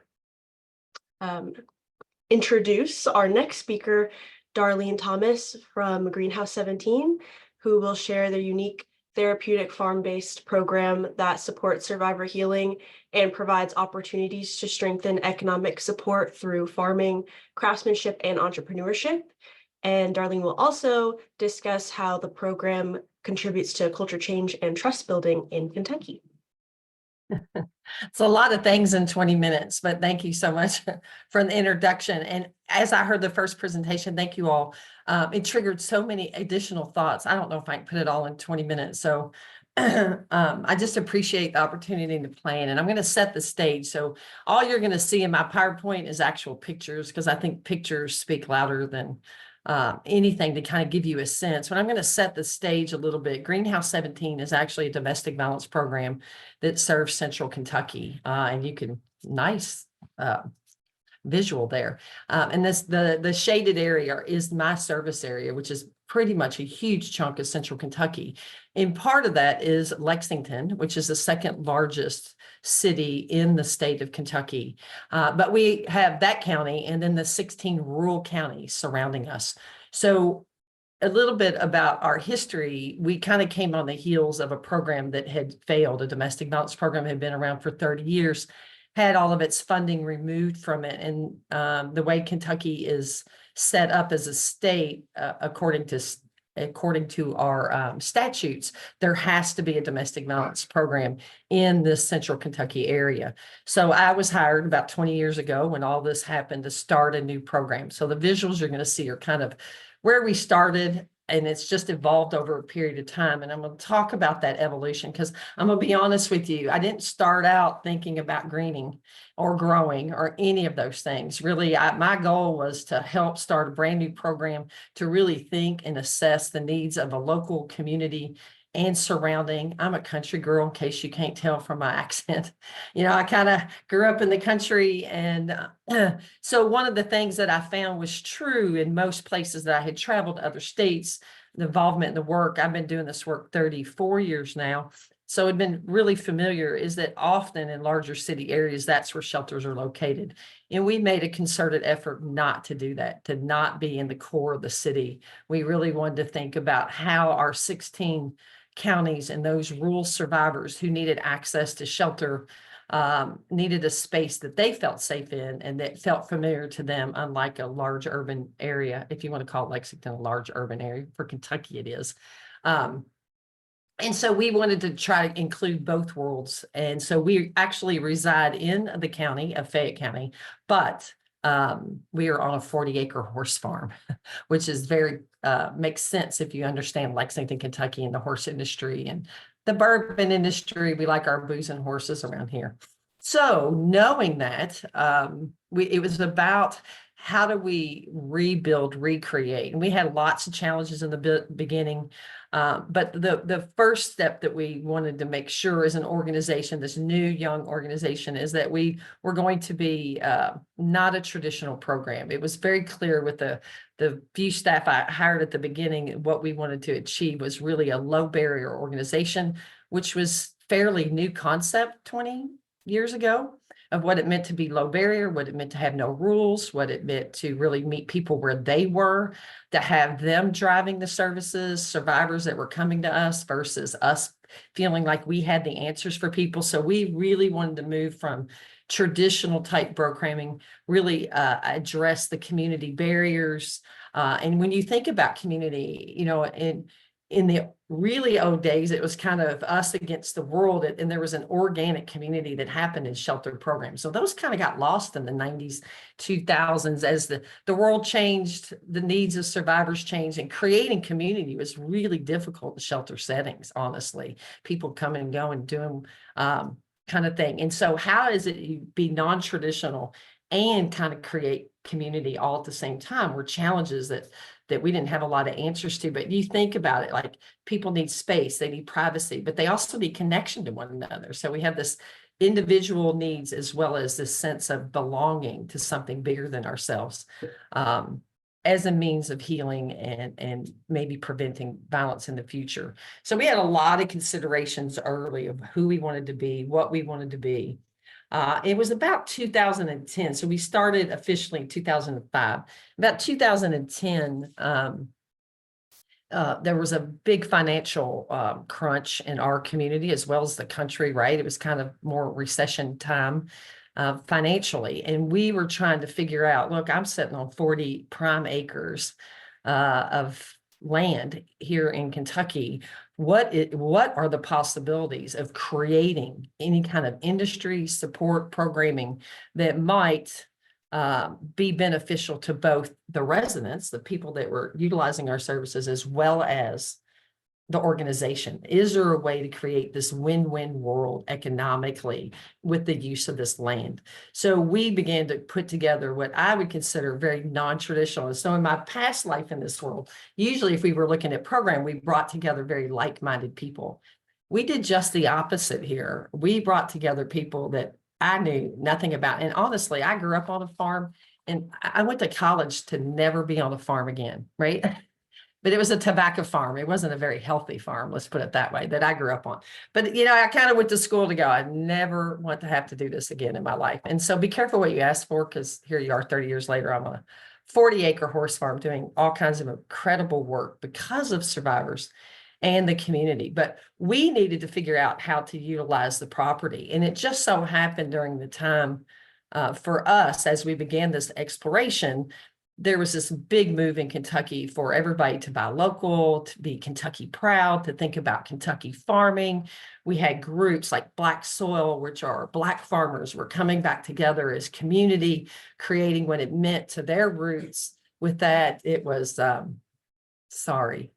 introduce our next speaker, Darlene Thomas from Greenhouse 17, who will share their unique therapeutic farm-based program that supports survivor healing and provides opportunities to strengthen economic support through farming, craftsmanship, and entrepreneurship. And Darlene will also discuss how the program contributes to culture change and trust building in Kentucky.
It's a lot of things in 20 minutes, but thank you so much for the introduction. And as I heard the first presentation, thank you all. It triggered so many additional thoughts. I don't know if I can put it all in 20 minutes. So I just appreciate the opportunity to plan, and I'm going to set the stage. So all you're going to see in my PowerPoint is actual pictures, because I think pictures speak louder than anything to kind of give you a sense. But I'm going to set the stage a little bit. Greenhouse 17 is actually a domestic violence program that serves Central Kentucky, and you can nice visual there. And the shaded area is my service area, which is pretty much a huge chunk of Central Kentucky. And part of that is Lexington, which is the second largest city in the state of Kentucky. But we have that county and then the 16 rural counties surrounding us. So a little bit about our history, we kind of came on the heels of a program that had failed. A domestic violence program had been around for 30 years, had all of its funding removed from it. And the way Kentucky is set up as a state, according to our statutes, there has to be a domestic violence program in the Central Kentucky area. So I was hired about 20 years ago when all this happened to start a new program. So the visuals you're going to see are kind of where we started, and it's just evolved over a period of time. And I'm going to talk about that evolution, because I'm going to be honest with you, I didn't start out thinking about greening or growing or any of those things. Really, my goal was to help start a brand new program to really think and assess the needs of a local community and surrounding. I'm a country girl, in case you can't tell from my accent. I kind of grew up in the country. And so one of the things that I found was true in most places that I had traveled to other states, the involvement in the work, I've been doing this work 34 years now. So it'd been really familiar, is that often in larger city areas, that's where shelters are located. And we made a concerted effort not to do that, to not be in the core of the city. We really wanted to think about how our 16 counties and those rural survivors who needed access to shelter needed a space that they felt safe in and that felt familiar to them, unlike a large urban area. If you want to call Lexington a large urban area, for Kentucky it is. And so we wanted to try to include both worlds. And so we actually reside in the county of Fayette County, but we are on a 40-acre horse farm, which is very makes sense if you understand Lexington, Kentucky, and the horse industry and the bourbon industry. We like our booze and horses around here. So knowing that, it was about how do we rebuild, recreate, and we had lots of challenges in the beginning. But the first step that we wanted to make sure as an organization, this new young organization, is that we were going to be not a traditional program. It was very clear with the few staff I hired at the beginning, what we wanted to achieve was really a low barrier organization, which was fairly new concept 20 years ago, of what it meant to be low barrier, what it meant to have no rules, what it meant to really meet people where they were, to have them driving the services, survivors that were coming to us versus us feeling like we had the answers for people. So we really wanted to move from traditional type programming, really address the community barriers. And when you think about community, in the really old days, it was kind of us against the world, and there was an organic community that happened in sheltered programs. So those kind of got lost in the 90s, 2000s as the world changed, the needs of survivors changed, and creating community was really difficult in shelter settings, honestly. People come and go and doing kind of thing. And so how is it be non-traditional and kind of create community all at the same time were challenges that we didn't have a lot of answers to. But you think about it, like people need space, they need privacy, but they also need connection to one another. So we have this individual needs as well as this sense of belonging to something bigger than ourselves, as a means of healing and maybe preventing violence in the future. So we had a lot of considerations early of who we wanted to be, what we wanted to be. It was about 2010. So we started officially in 2005. About 2010, there was a big financial crunch in our community as well as the country, right? It was kind of more recession time financially. And we were trying to figure out, look, I'm sitting on 40 prime acres of land here in Kentucky. What are the possibilities of creating any kind of industry support programming that might be beneficial to both the residents, the people that were utilizing our services, as well as the organization? Is there a way to create this win-win world economically with the use of this land? So we began to put together what I would consider very non-traditional. And so in my past life in this world, usually if we were looking at program, we brought together very like-minded people. We did just the opposite here. We brought together people that I knew nothing about. And honestly, I grew up on a farm, and I went to college to never be on a farm again, right? But it was a tobacco farm. It wasn't a very healthy farm, let's put it that way, that I grew up on. But, you know, I kind of went to school to go, I never want to have to do this again in my life. And so be careful what you ask for, because here you are 30 years later, I'm on a 40-acre horse farm doing all kinds of incredible work because of survivors and the community. But we needed to figure out how to utilize the property. And it just so happened during the time for us, as we began this exploration, there was this big move in Kentucky for everybody to buy local, to be Kentucky proud, to think about Kentucky farming. We had groups like Black Soil, which are Black farmers, were coming back together as community, creating what it meant to their roots. With that, it was, sorry,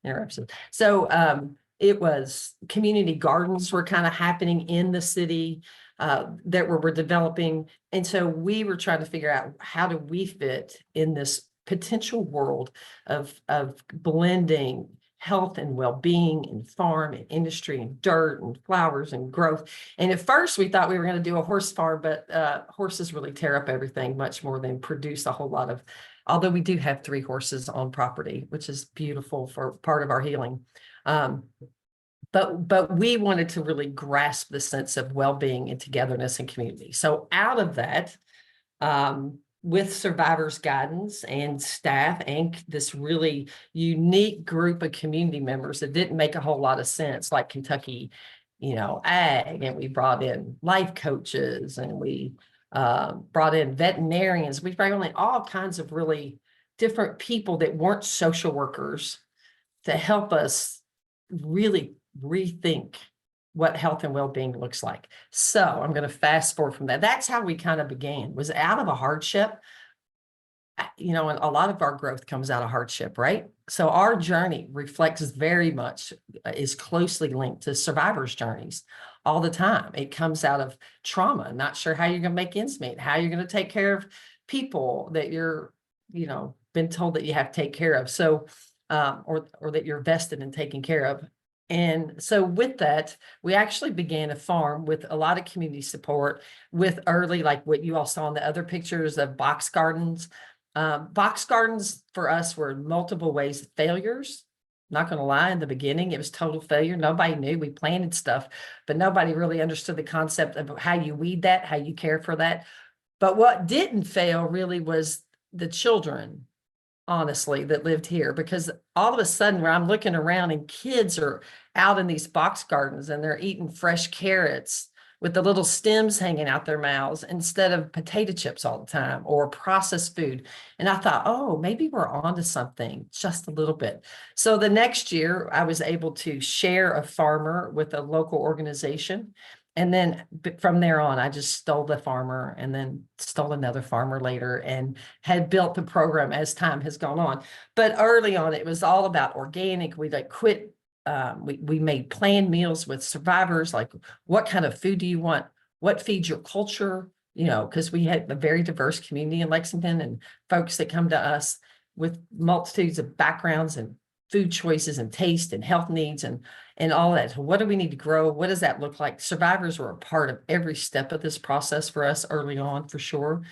interruption. So it was community gardens were kind of happening in the city that we're developing. And so we were trying to figure out, how do we fit in this potential world of blending health and well-being and farm and industry and dirt and flowers and growth. And at first we thought we were going to do a horse farm, but horses really tear up everything much more than produce a whole lot of, although we do have 3 horses on property, which is beautiful for part of our healing. But we wanted to really grasp the sense of well-being and togetherness and community. So out of that, with survivors guidance and staff and this really unique group of community members that didn't make a whole lot of sense, like Kentucky, you know, ag, and we brought in life coaches, and we brought in veterinarians. We brought in all kinds of really different people that weren't social workers to help us really rethink what health and well-being looks like. So I'm going to fast forward from that. That's how we kind of began, was out of a hardship. You know, and a lot of our growth comes out of hardship, right? So our journey reflects very much, is closely linked to survivors' journeys all the time. It comes out of trauma, not sure how you're going to make ends meet, how you're going to take care of people that you're, you know, been told that you have to take care of. So, or that you're vested in taking care of. And so with that, we actually began a farm with a lot of community support, with early, like what you all saw in the other pictures of box gardens. Box gardens for us were multiple ways of failures. Not going to lie, in the beginning, it was total failure. Nobody knew. We planted stuff, but nobody really understood the concept of how you weed that, how you care for that. But what didn't fail really was the children, honestly, that lived here, because all of a sudden where I'm looking around and kids are out in these box gardens and they're eating fresh carrots with the little stems hanging out their mouths instead of potato chips all the time or processed food. And I thought, oh, maybe we're onto something just a little bit. So the next year I was able to share a farmer with a local organization. And then from there on, I just stole the farmer and then stole another farmer later, and had built the program as time has gone on. But early on, it was all about organic. We like quit. We made planned meals with survivors, like what kind of food do you want? What feeds your culture? You know, because we had a very diverse community in Lexington, and folks that come to us with multitudes of backgrounds and food choices and taste and health needs and all that. So what do we need to grow? What does that look like? Survivors were a part of every step of this process for us early on, for sure.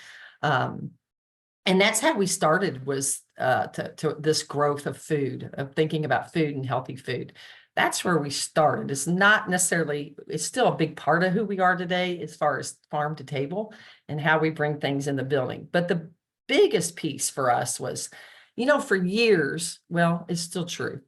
And that's how we started, was to this growth of food, of thinking about food and healthy food. That's where we started. It's not necessarily, it's still a big part of who we are today as far as farm to table and how we bring things in the building. But the biggest piece for us was, you know, for years, well, it's still true.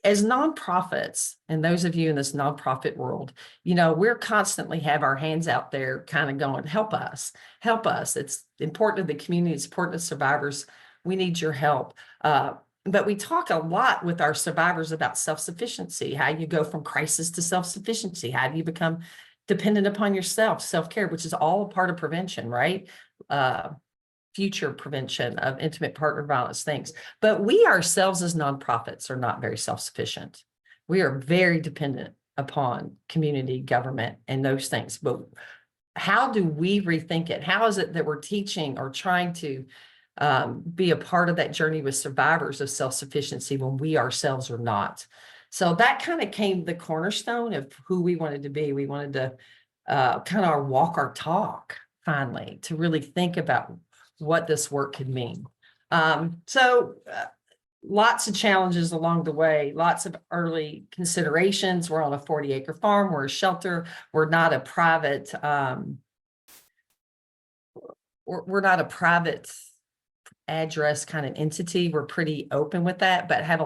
As nonprofits, and those of you in this nonprofit world, you know, we're constantly have our hands out there kind of going, help us, help us. It's important to the community, it's important to survivors. We need your help. But we talk a lot with our survivors about self-sufficiency, how you go from crisis to self-sufficiency. How do you become dependent upon yourself, self-care, which is all a part of prevention, right? future prevention of intimate partner violence things. But we ourselves as nonprofits are not very self-sufficient. We are very dependent upon community, government, and those things. But how do we rethink it? How is it that we're teaching or trying to be a part of that journey with survivors of self-sufficiency when we ourselves are not? So that kind of came the cornerstone of who we wanted to be. We wanted to kind of walk our talk finally, to really think about what this work could mean. Lots of challenges along the way, lots of early considerations. We're on a 40-acre farm. We're a shelter. We're not a private, we're not a private address kind of entity. We're pretty open with that, but have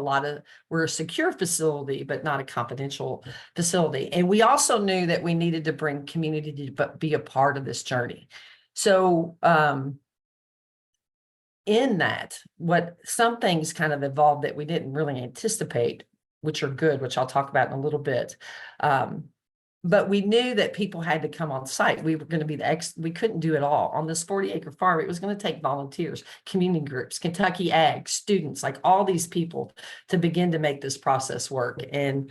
we're a secure facility, but not a confidential facility. And we also knew that we needed to bring community to be a part of this journey. So, in that, what some things kind of evolved that we didn't really anticipate, which are good, which I'll talk about in a little bit. But we knew that people had to come on site. We were going to be we couldn't do it all on this 40-acre farm. It was going to take volunteers, community groups, Kentucky Ag, students, like all these people to begin to make this process work. And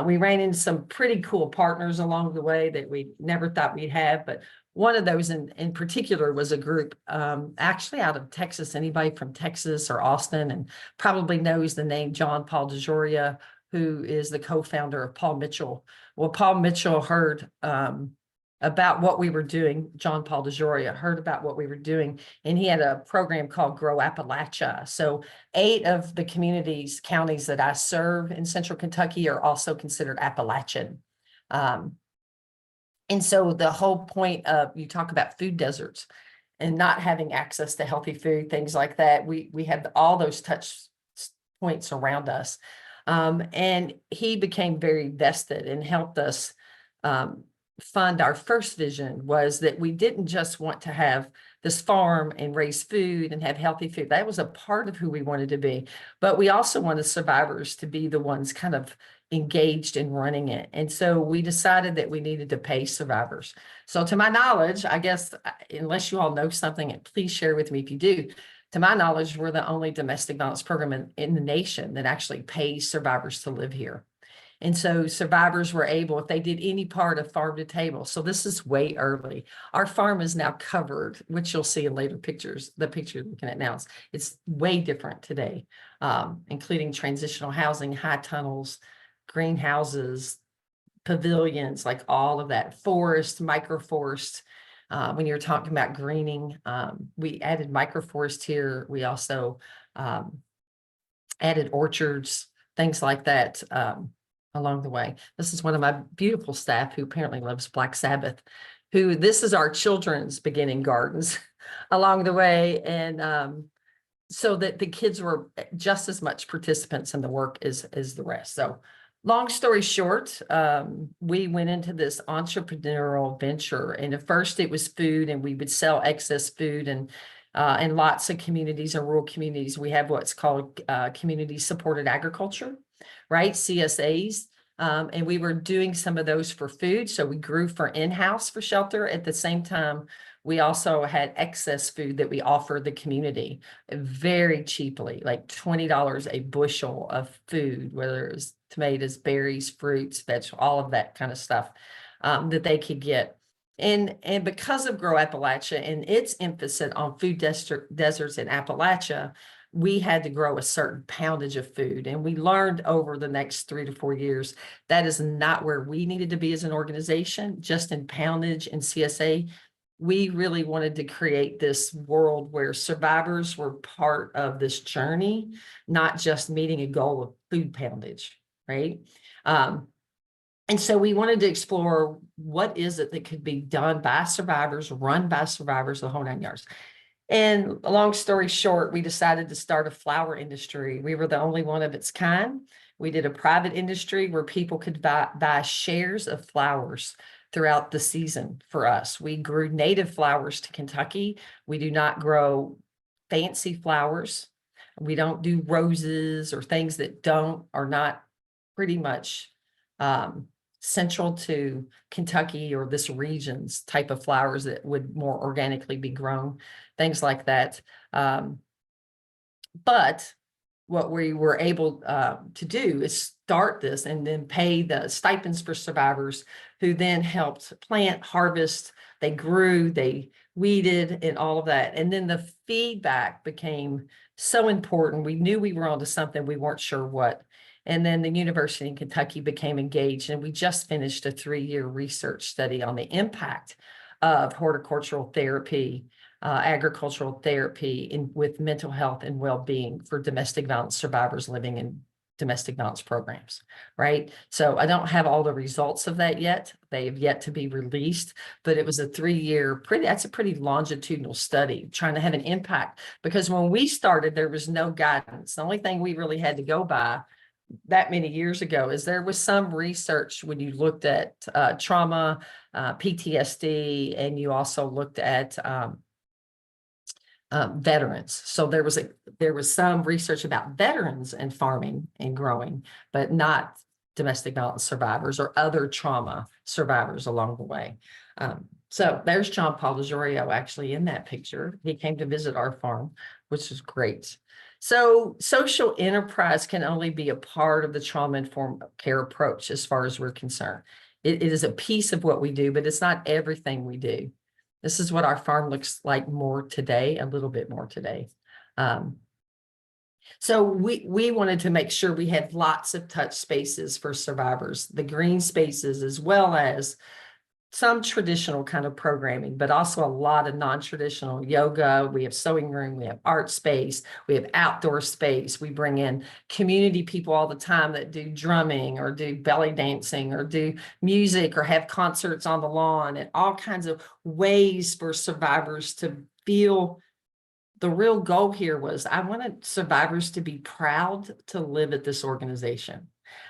we ran into some pretty cool partners along the way that we never thought we'd have, but one of those in particular was a group actually out of Texas. Anybody from Texas or Austin and probably knows the name John Paul DeJoria, who is the co-founder of Paul Mitchell. Well, Paul Mitchell heard about what we were doing. John Paul DeJoria heard about what we were doing, and he had a program called Grow Appalachia. So 8 of the counties that I serve in Central Kentucky are also considered Appalachian. And so the whole point of, you talk about food deserts and not having access to healthy food, things like that. We have all those touch points around us. And he became very vested and helped us fund our first vision, was that we didn't just want to have this farm and raise food and have healthy food. That was a part of who we wanted to be. But we also wanted survivors to be the ones kind of engaged in running it. And so we decided that we needed to pay survivors. So to my knowledge, I guess, unless you all know something, and please share with me if you do, to my knowledge, we're the only domestic violence program in the nation that actually pays survivors to live here. And so survivors were able, if they did any part of farm to table, so this is way early. Our farm is now covered, which you'll see in later pictures. The picture you're looking at now, it's way different today, including transitional housing, high tunnels, greenhouses, pavilions, like all of that, forest, microforest. When you're talking about greening, we added microforest here. We also added orchards, things like that along the way. This is one of my beautiful staff who apparently loves Black Sabbath, this is our children's beginning gardens along the way. And so that the kids were just as much participants in the work as the rest. So long story short, we went into this entrepreneurial venture, and at first it was food, and we would sell excess food, and in lots of communities or rural communities, we have what's called community supported agriculture, right? CSAs. And we were doing some of those for food. So we grew for in-house for shelter. At the same time, we also had excess food that we offered the community very cheaply, like $20 a bushel of food, whether it was tomatoes, berries, fruits, vegetables, all of that kind of stuff that they could get. And because of Grow Appalachia and its emphasis on food deserts in Appalachia, we had to grow a certain poundage of food. And we learned over the next 3 to 4 years, that is not where we needed to be as an organization, just in poundage and CSA. We really wanted to create this world where survivors were part of this journey, not just meeting a goal of food poundage, right? And so we wanted to explore what is it that could be done by survivors, run by survivors, the whole 9 yards. And long story short, we decided to start a flower industry. We were the only one of its kind. We did a private industry where people could buy shares of flowers throughout the season for us. We grew native flowers to Kentucky. We do not grow fancy flowers. We don't do roses or things that are not pretty much central to Kentucky or this region's type of flowers that would more organically be grown, things like that. But what we were able to do is start this and then pay the stipends for survivors who then helped plant, harvest, they grew, they weeded and all of that. And then the feedback became so important. We knew we were onto something, we weren't sure what. And then the University in Kentucky became engaged, and we just finished a 3-year research study on the impact of horticultural therapy, agricultural therapy with mental health and well-being for domestic violence survivors living in domestic violence programs, right? So I don't have all the results of that yet. They have yet to be released, but it was a 3-year, that's a pretty longitudinal study trying to have an impact, because when we started, there was no guidance. The only thing we really had to go by that many years ago is there was some research when you looked at trauma, PTSD, and you also looked at veterans. So there was some research about veterans and farming and growing, but not domestic violence survivors or other trauma survivors along the way. So there's John Paul DeJorio actually in that picture. He came to visit our farm, which is great. So social enterprise can only be a part of the trauma-informed care approach as far as we're concerned. It is a piece of what we do, but it's not everything we do. This is what our farm looks like more today, a little bit more today. So we wanted to make sure we had lots of touch spaces for survivors, the green spaces, as well as some traditional kind of programming, but also a lot of non-traditional yoga. We have sewing room, we have art space, we have outdoor space. We bring in community people all the time that do drumming or do belly dancing or do music or have concerts on the lawn, and all kinds of ways for survivors to feel. The real goal here was I wanted survivors to be proud to live at this organization.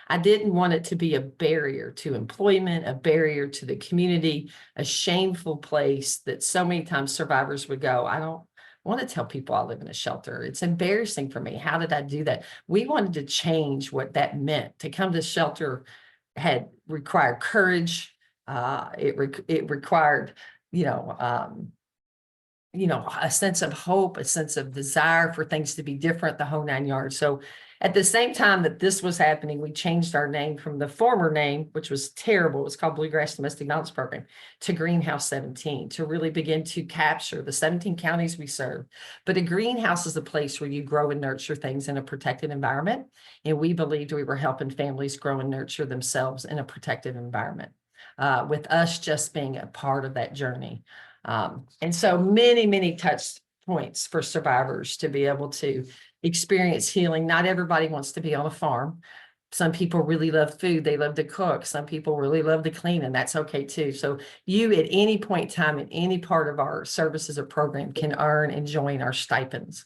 I didn't want it to be a barrier to employment, a barrier to the community, a shameful place that so many times survivors would go, I don't want to tell people I live in a shelter. It's embarrassing for me. How did I do that? We wanted to change what that meant. To come to shelter had required courage. It required, a sense of hope, a sense of desire for things to be different, the whole 9 yards. So at the same time that this was happening, we changed our name from the former name, which was terrible. It was called Bluegrass Domestic Violence Program, to Greenhouse 17, to really begin to capture the 17 counties we serve. But a greenhouse is a place where you grow and nurture things in a protected environment. And we believed we were helping families grow and nurture themselves in a protected environment, with us just being a part of that journey. And so many touch points for survivors to be able to experience healing. Not everybody wants to be on a farm. Some people really love food. They love to cook. Some people really love to clean, and that's okay too. So you at any point in time, in any part of our services or program, can earn and join our stipends.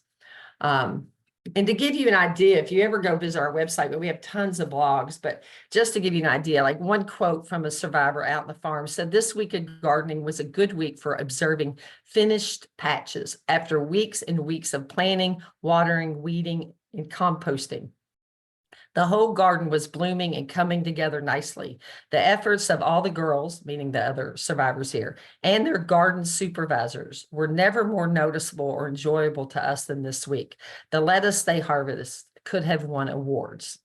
And to give you an idea, if you ever go visit our website, but we have tons of blogs, but just to give you an idea, like one quote from a survivor out in the farm said, "This week of gardening was a good week for observing finished patches after weeks and weeks of planting, watering, weeding, and composting. The whole garden was blooming and coming together nicely. The efforts of all the girls," meaning the other survivors here, "and their garden supervisors were never more noticeable or enjoyable to us than this week. The lettuce they harvested could have won awards."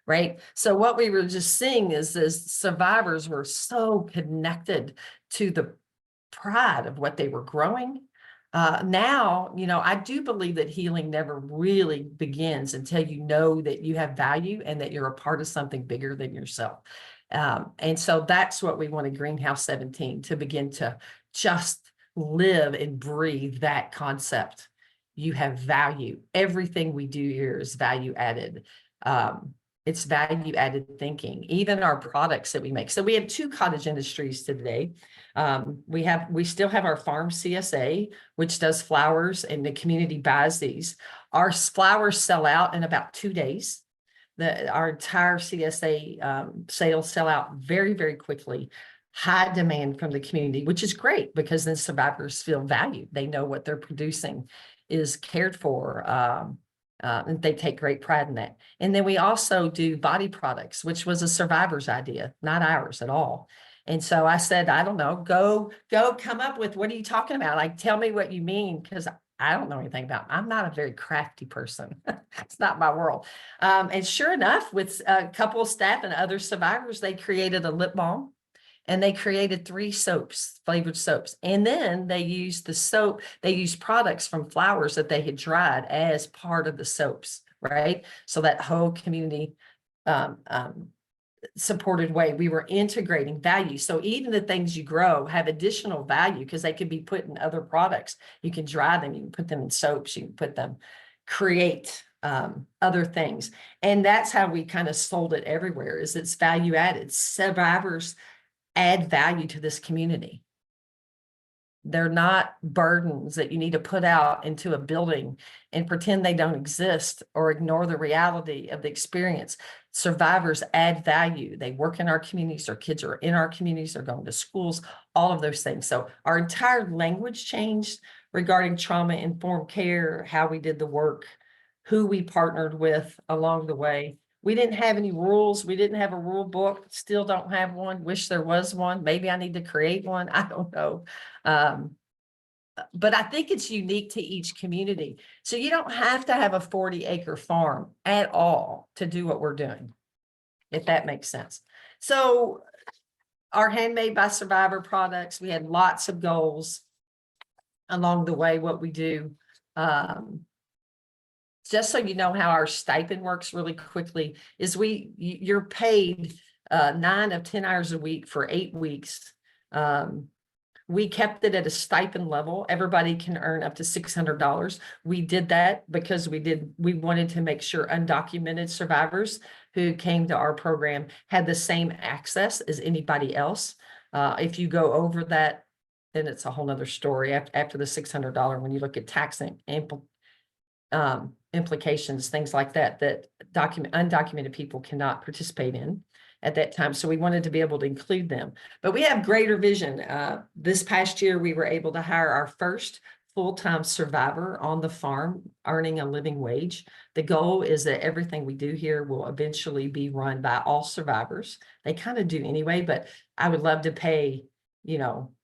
Right? So what we were just seeing is survivors were so connected to the pride of what they were growing. Now, I do believe that healing never really begins until you know that you have value and that you're a part of something bigger than yourself. And so that's what we wanted Greenhouse 17 to begin to just live and breathe, that concept. You have value. Everything we do here is value added. It's value added thinking, even our products that we make. So we have 2 cottage industries today. We still have our farm CSA, which does flowers, and the community buys these. Our flowers sell out in about 2 days. Our entire CSA sales sell out very, very quickly. High demand from the community, which is great because then survivors feel valued. They know what they're producing is cared for. And they take great pride in that. And then we also do body products, which was a survivor's idea, not ours at all. And so I said, I don't know, go come up with, what are you talking about? Like, tell me what you mean, because I don't know anything about, I'm not a very crafty person. It's not my world. And sure enough, with a couple of staff and other survivors, they created a lip balm. And they created 3 soaps, flavored soaps. And then they used the soap, they used products from flowers that they had dried as part of the soaps, right? So that whole community supported way, we were integrating value. So even the things you grow have additional value because they can be put in other products. You can dry them, you can put them in soaps, you can put them, create other things. And that's how we kind of sold it everywhere, is it's value added. Survivors add value to this community. They're not burdens that you need to put out into a building and pretend they don't exist or ignore the reality of the experience. Survivors add value. They work in our communities. Our kids are in our communities. They're going to schools, all of those things. So our entire language changed regarding trauma-informed care, how we did the work, who we partnered with along the way. We didn't have any rules. We didn't have a rule book. Still don't have one. Wish there was one. Maybe I need to create one. I don't know. But I think it's unique to each community. So you don't have to have a 40-acre farm at all to do what we're doing, if that makes sense. So our Handmade by Survivor products, we had lots of goals along the way, what we do. Just so you know how our stipend works really quickly is you're paid 9 of 10 hours a week for 8 weeks. We kept it at a stipend level. Everybody can earn up to $600. We did that because we wanted to make sure undocumented survivors who came to our program had the same access as anybody else. If you go over that, then it's a whole nother story after the $600 when you look at taxing implications, things like that undocumented people cannot participate in at that time. So we wanted to be able to include them, but we have greater vision. This past year, we were able to hire our first full-time survivor on the farm, earning a living wage. The goal is that everything we do here will eventually be run by all survivors. They kind of do anyway, but I would love to pay,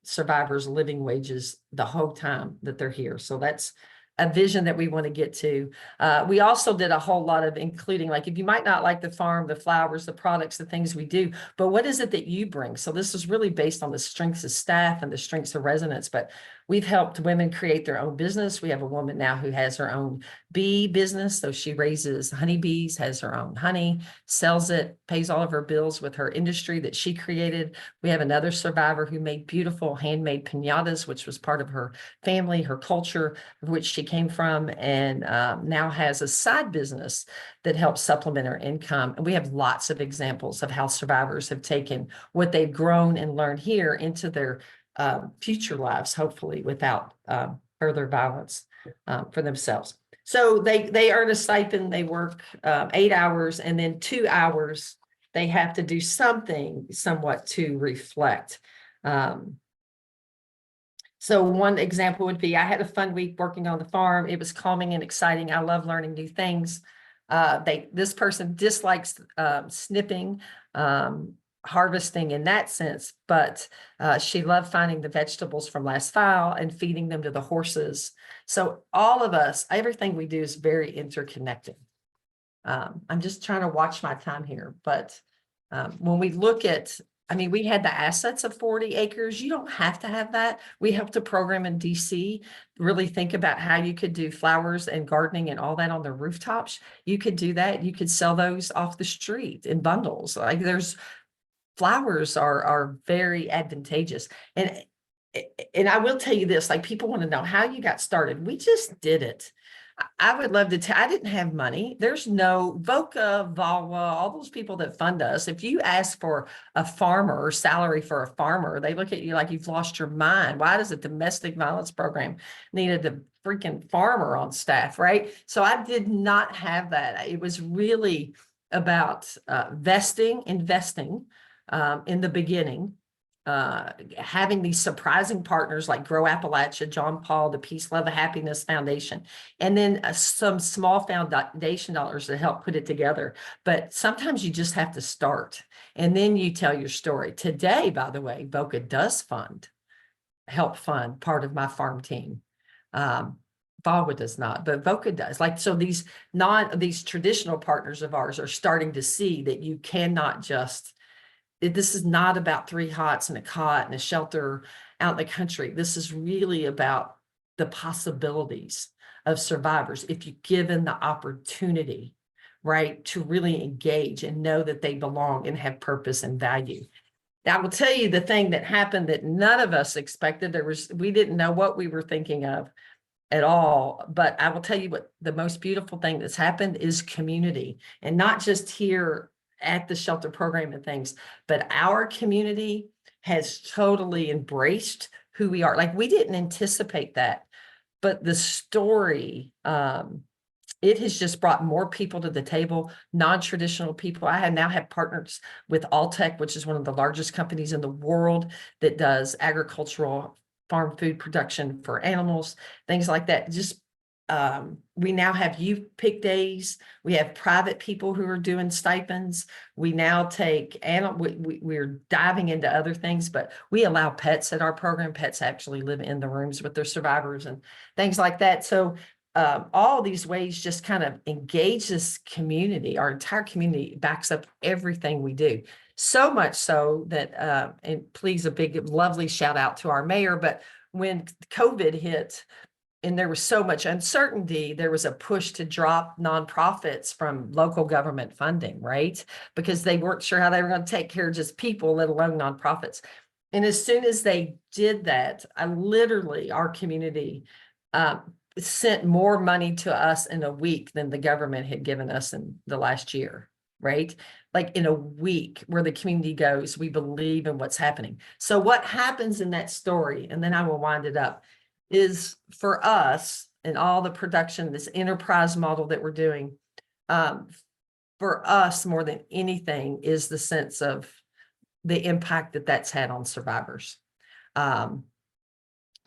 survivors living wages the whole time that they're here. So that's a vision that we want to get to. We also did a whole lot of including, like, if you might not like the farm, the flowers, the products, the things we do, but what is it that you bring? So this is really based on the strengths of staff and the strengths of residents, but we've helped women create their own business. We have a woman now who has her own bee business. So she raises honeybees, has her own honey, sells it, pays all of her bills with her industry that she created. We have another survivor who made beautiful handmade piñatas, which was part of her family, her culture, of which she came from, and now has a side business that helps supplement her income. And we have lots of examples of how survivors have taken what they've grown and learned here into their future lives, hopefully without further violence for themselves. So they earn a stipend, they work 8 hours, and then 2 hours they have to do something somewhat to reflect. So one example would be, I had a fun week working on the farm. It was calming and exciting. I love learning new things. This person dislikes snipping, harvesting in that sense, but she loved finding the vegetables from last fall and feeding them to the horses. So all of us, everything we do is very interconnected. I'm just trying to watch my time here, but when we look at, we had the assets of 40 acres. You don't have to have that. We helped a program in DC really think about how you could do flowers and gardening and all that on the rooftops. You could do that. You could sell those off the street in bundles. Like, flowers are very advantageous. And I will tell you this, like, people want to know how you got started. We just did it. I would love to tell. I didn't have money. There's no VOCA, VAWA, all those people that fund us. If you ask for a farmer or salary for a farmer, they look at you like you've lost your mind. Why does a domestic violence program needed a freaking farmer on staff, right? So I did not have that. It was really about investing in the beginning. having these surprising partners like Grow Appalachia, John Paul, the Peace, Love, and Happiness Foundation, and then some small foundation dollars to help put it together. But sometimes you just have to start, and then you tell your story. Today, by the way, Boca does help fund part of my farm team. Baldwin does not, but Boca does. Like, so these traditional partners of ours are starting to see that you cannot just, this is not about 3 hots and a cot and a shelter out in the country. This is really about the possibilities of survivors if you're given the opportunity, right, to really engage and know that they belong and have purpose and value. Now, I will tell you the thing that happened that none of us expected. We didn't know what we were thinking of at all, but I will tell you what the most beautiful thing that's happened is community, and not just here at the shelter program and things, but our community has totally embraced who we are. Like, we didn't anticipate that, but the story, it has just brought more people to the table, non-traditional people. I now have partners with Alltech, which is one of the largest companies in the world that does agricultural farm food production for animals, things like that. Just we now have youth pick days. We have private people who are doing stipends. We now take we're diving into other things, but we allow pets at our program. Pets actually live in the rooms with their survivors and things like that. So all these ways just kind of engage this community. Our entire community backs up everything we do. So much so that, and please, a big, lovely shout out to our mayor, but when COVID hit and there was so much uncertainty, there was a push to drop nonprofits from local government funding, right? Because they weren't sure how they were going to take care of just people, let alone nonprofits. And as soon as they did that, our community sent more money to us in a week than the government had given us in the last year. Right? Like in a week, where the community goes, we believe in what's happening. So what happens in that story, and then I will wind it up, is for us and all the production, this enterprise model that we're doing, for us more than anything is the sense of the impact that that's had on survivors.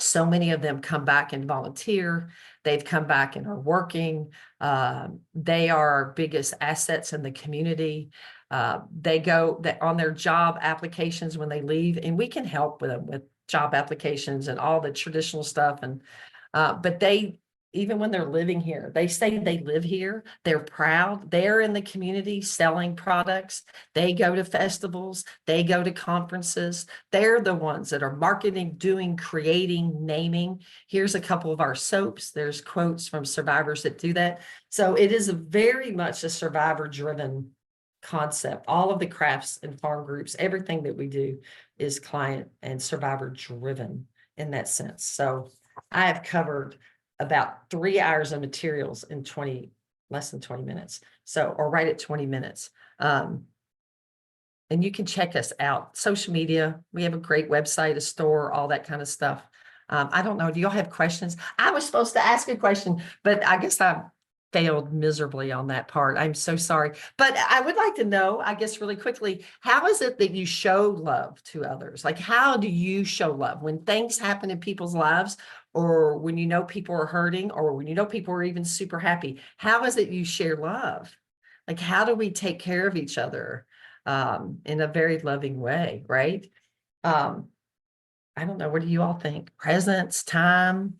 So many of them come back and volunteer. They've come back and are working. They are our biggest assets in the community. They go on their job applications when they leave, and we can help with them with job applications and all the traditional stuff. And but they, even when they're living here, they say they live here. They're proud. They're in the community selling products. They go to festivals. They go to conferences. They're the ones that are marketing, doing, creating, naming. Here's a couple of our soaps. There's quotes from survivors that do that. So it is very much a survivor-driven concept. All of the crafts and farm groups, everything that we do is client and survivor-driven in that sense. So I have covered about 3 hours of materials in less than 20 minutes. So, or right at 20 minutes. And you can check us out. Social media, we have a great website, a store, all that kind of stuff. I don't know, do y'all have questions? I was supposed to ask a question, but I guess I failed miserably on that part. I'm so sorry. But I would like to know, I guess really quickly, how is it that you show love to others? Like, how do you show love when things happen in people's lives, or when you know people are hurting, or when you know people are even super happy? How is it you share love? Like, how do we take care of each other in a very loving way, right? I don't know. What do you all think? Presence, time?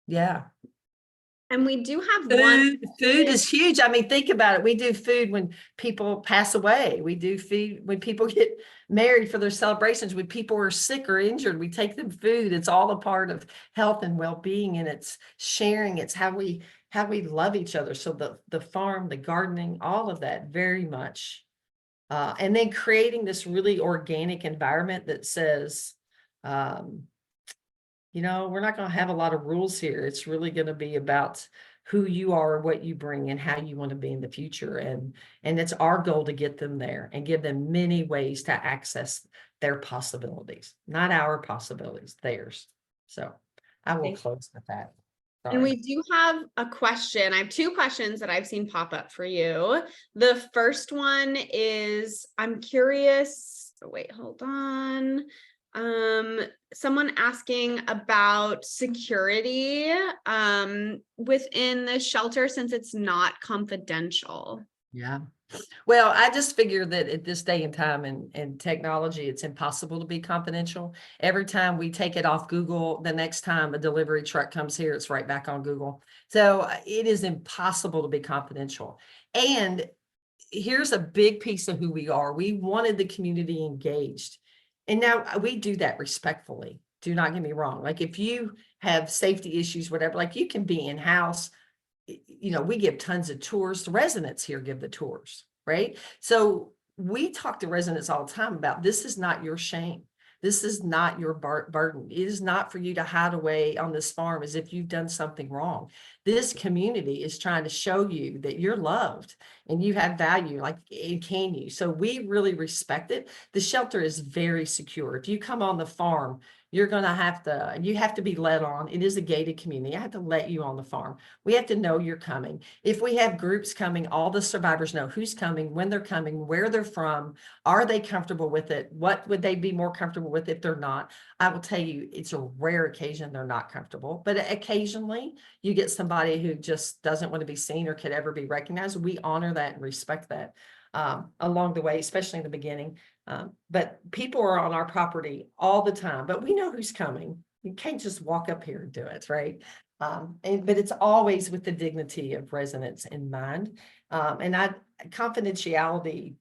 Yeah.
And we do have one.
Food is huge. I mean, think about it. We do food when people pass away. We do food when people get married for their celebrations. When people are sick or injured, we take them food. It's all a part of health and well-being, and it's sharing. It's how we love each other. So the farm, the gardening, all of that, very much. And then creating this really organic environment that says, you know, we're not going to have a lot of rules here. It's really going to be about who you are, what you bring, and how you want to be in the future. And it's our goal to get them there and give them many ways to access their possibilities, not our possibilities, theirs. So I will close with that. Sorry.
And we do have a question. I have 2 questions that I've seen pop up for you. The first one is, I'm curious So wait, hold on. Someone asking about security within the shelter since it's not confidential.
Yeah. Well, I just figured that at this day and time and technology, it's impossible to be confidential. Every time we take it off Google, the next time a delivery truck comes here, it's right back on Google. So it is impossible to be confidential. And here's a big piece of who we are. We wanted the community engaged. And now we do that respectfully. Do not get me wrong. Like if you have safety issues, whatever, like you can be in-house. You know, we give tons of tours. The residents here give the tours, right? So we talk to residents all the time about this is not your shame. This is not your burden. It is not for you to hide away on this farm as if you've done something wrong. This community is trying to show you that you're loved and you have value, like, and can you? So we really respect it. The shelter is very secure. If you come on the farm, you have to be let on. It is a gated community. I have to let you on the farm. We have to know you're coming. If we have groups coming, all the survivors know who's coming, when they're coming, where they're from. Are they comfortable with it? What would they be more comfortable with if they're not? I will tell you, it's a rare occasion they're not comfortable, but occasionally you get somebody who just doesn't want to be seen or could ever be recognized. We honor that and respect that along the way, especially in the beginning. But people are on our property all the time, but we know who's coming. You can't just walk up here and do it, right? But it's always with the dignity of residents in mind. Confidentiality,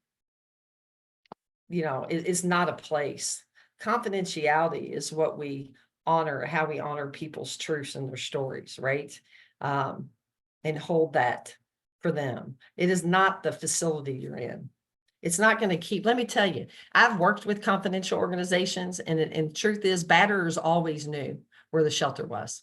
you know, is not a place. Confidentiality is what we honor, how we honor people's truths and their stories, right? And hold that for them. It is not the facility you're in. It's not going to keep, let me tell you, I've worked with confidential organizations and truth is batterers always knew where the shelter was.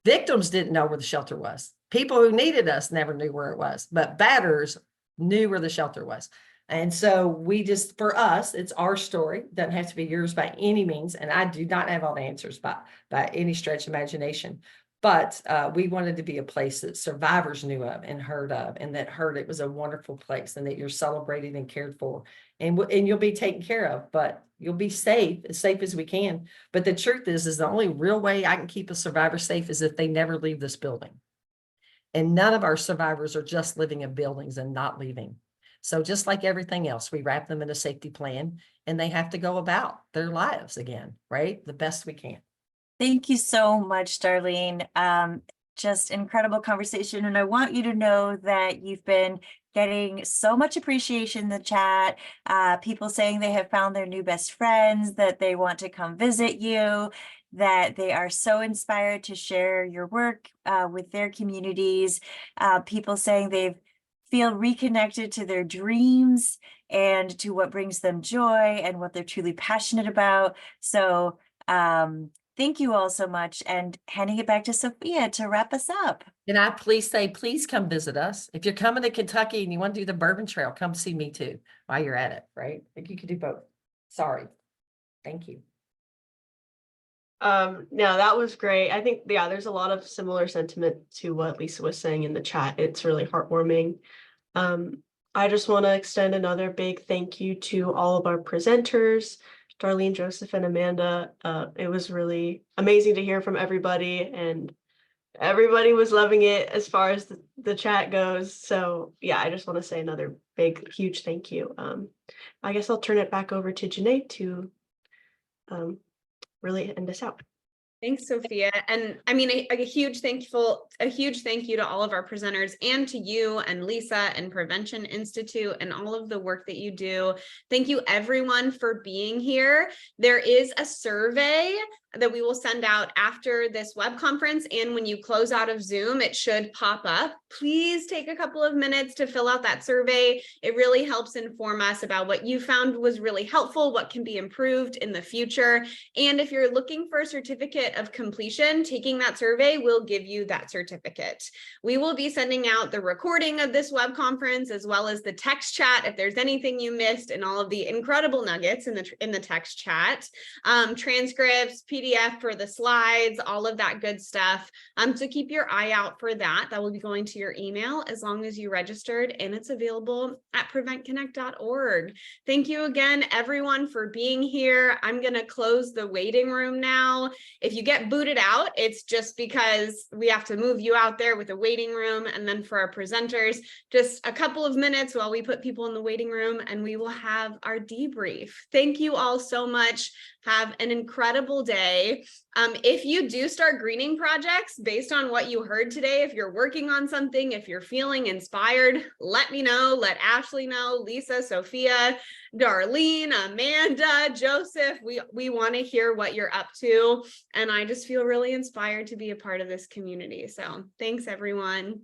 Victims didn't know where the shelter was. People who needed us never knew where it was, but batterers knew where the shelter was. And so we just, for us, it's our story. Doesn't have to be yours by any means. And I do not have all the answers by any stretch of imagination. But we wanted to be a place that survivors knew of and heard of, and that heard it was a wonderful place and that you're celebrated and cared for, and you'll be taken care of, but you'll be safe as we can. But the truth is the only real way I can keep a survivor safe is if they never leave this building. And none of our survivors are just living in buildings and not leaving. So just like everything else, we wrap them in a safety plan and they have to go about their lives again, right? The best we can.
Thank you so much, Darlene. Just incredible conversation. And I want you to know that you've been getting so much appreciation in the chat. People saying they have found their new best friends, that they want to come visit you, that they are so inspired to share your work with their communities. People saying they feel reconnected to their dreams and to what brings them joy and what they're truly passionate about. So thank you all so much, and handing it back to Sofia to wrap us up.
Can I please say, please come visit us. If you're coming to Kentucky and you want to do the Bourbon Trail, come see me too while you're at it, right? Like you could do both. Sorry. Thank you.
No, that was great. I think, yeah, there's a lot of similar sentiment to what Lisa was saying in the chat. It's really heartwarming. I just want to extend another big thank you to all of our presenters, Darlene, Joseph, and Amanda. It was really amazing to hear from everybody, and everybody was loving it as far as the chat goes. So yeah, I just want to say another big, huge thank you. I guess I'll turn it back over to Janae to really end us out.
Thanks, Sophia. And I mean, a huge thank you to all of our presenters and to you and Lisa and Prevention Institute and all of the work that you do. Thank you everyone for being here. There is a survey that we will send out after this web conference, and when you close out of Zoom, it should pop up. Please take a couple of minutes to fill out that survey. It really helps inform us about what you found was really helpful, what can be improved in the future. And if you're looking for a certificate of completion, taking that survey will give you that certificate. We will be sending out the recording of this web conference as well as the text chat if there's anything you missed, and all of the incredible nuggets in the text chat, transcripts, PDF PDF for the slides, all of that good stuff. So keep your eye out for that. That will be going to your email as long as you registered, and it's available at preventconnect.org. Thank you again, everyone, for being here. I'm going to close the waiting room now. If you get booted out, it's just because we have to move you out there with a waiting room. And then for our presenters, just a couple of minutes while we put people in the waiting room, and we will have our debrief. Thank you all so much. Have an incredible day. If you do start greening projects based on what you heard today, if you're working on something, if you're feeling inspired, let me know, let Ashley know, Lisa, Sophia, Darlene, Amanda, Joseph. We want to hear what you're up to. And I just feel really inspired to be a part of this community. So thanks, everyone.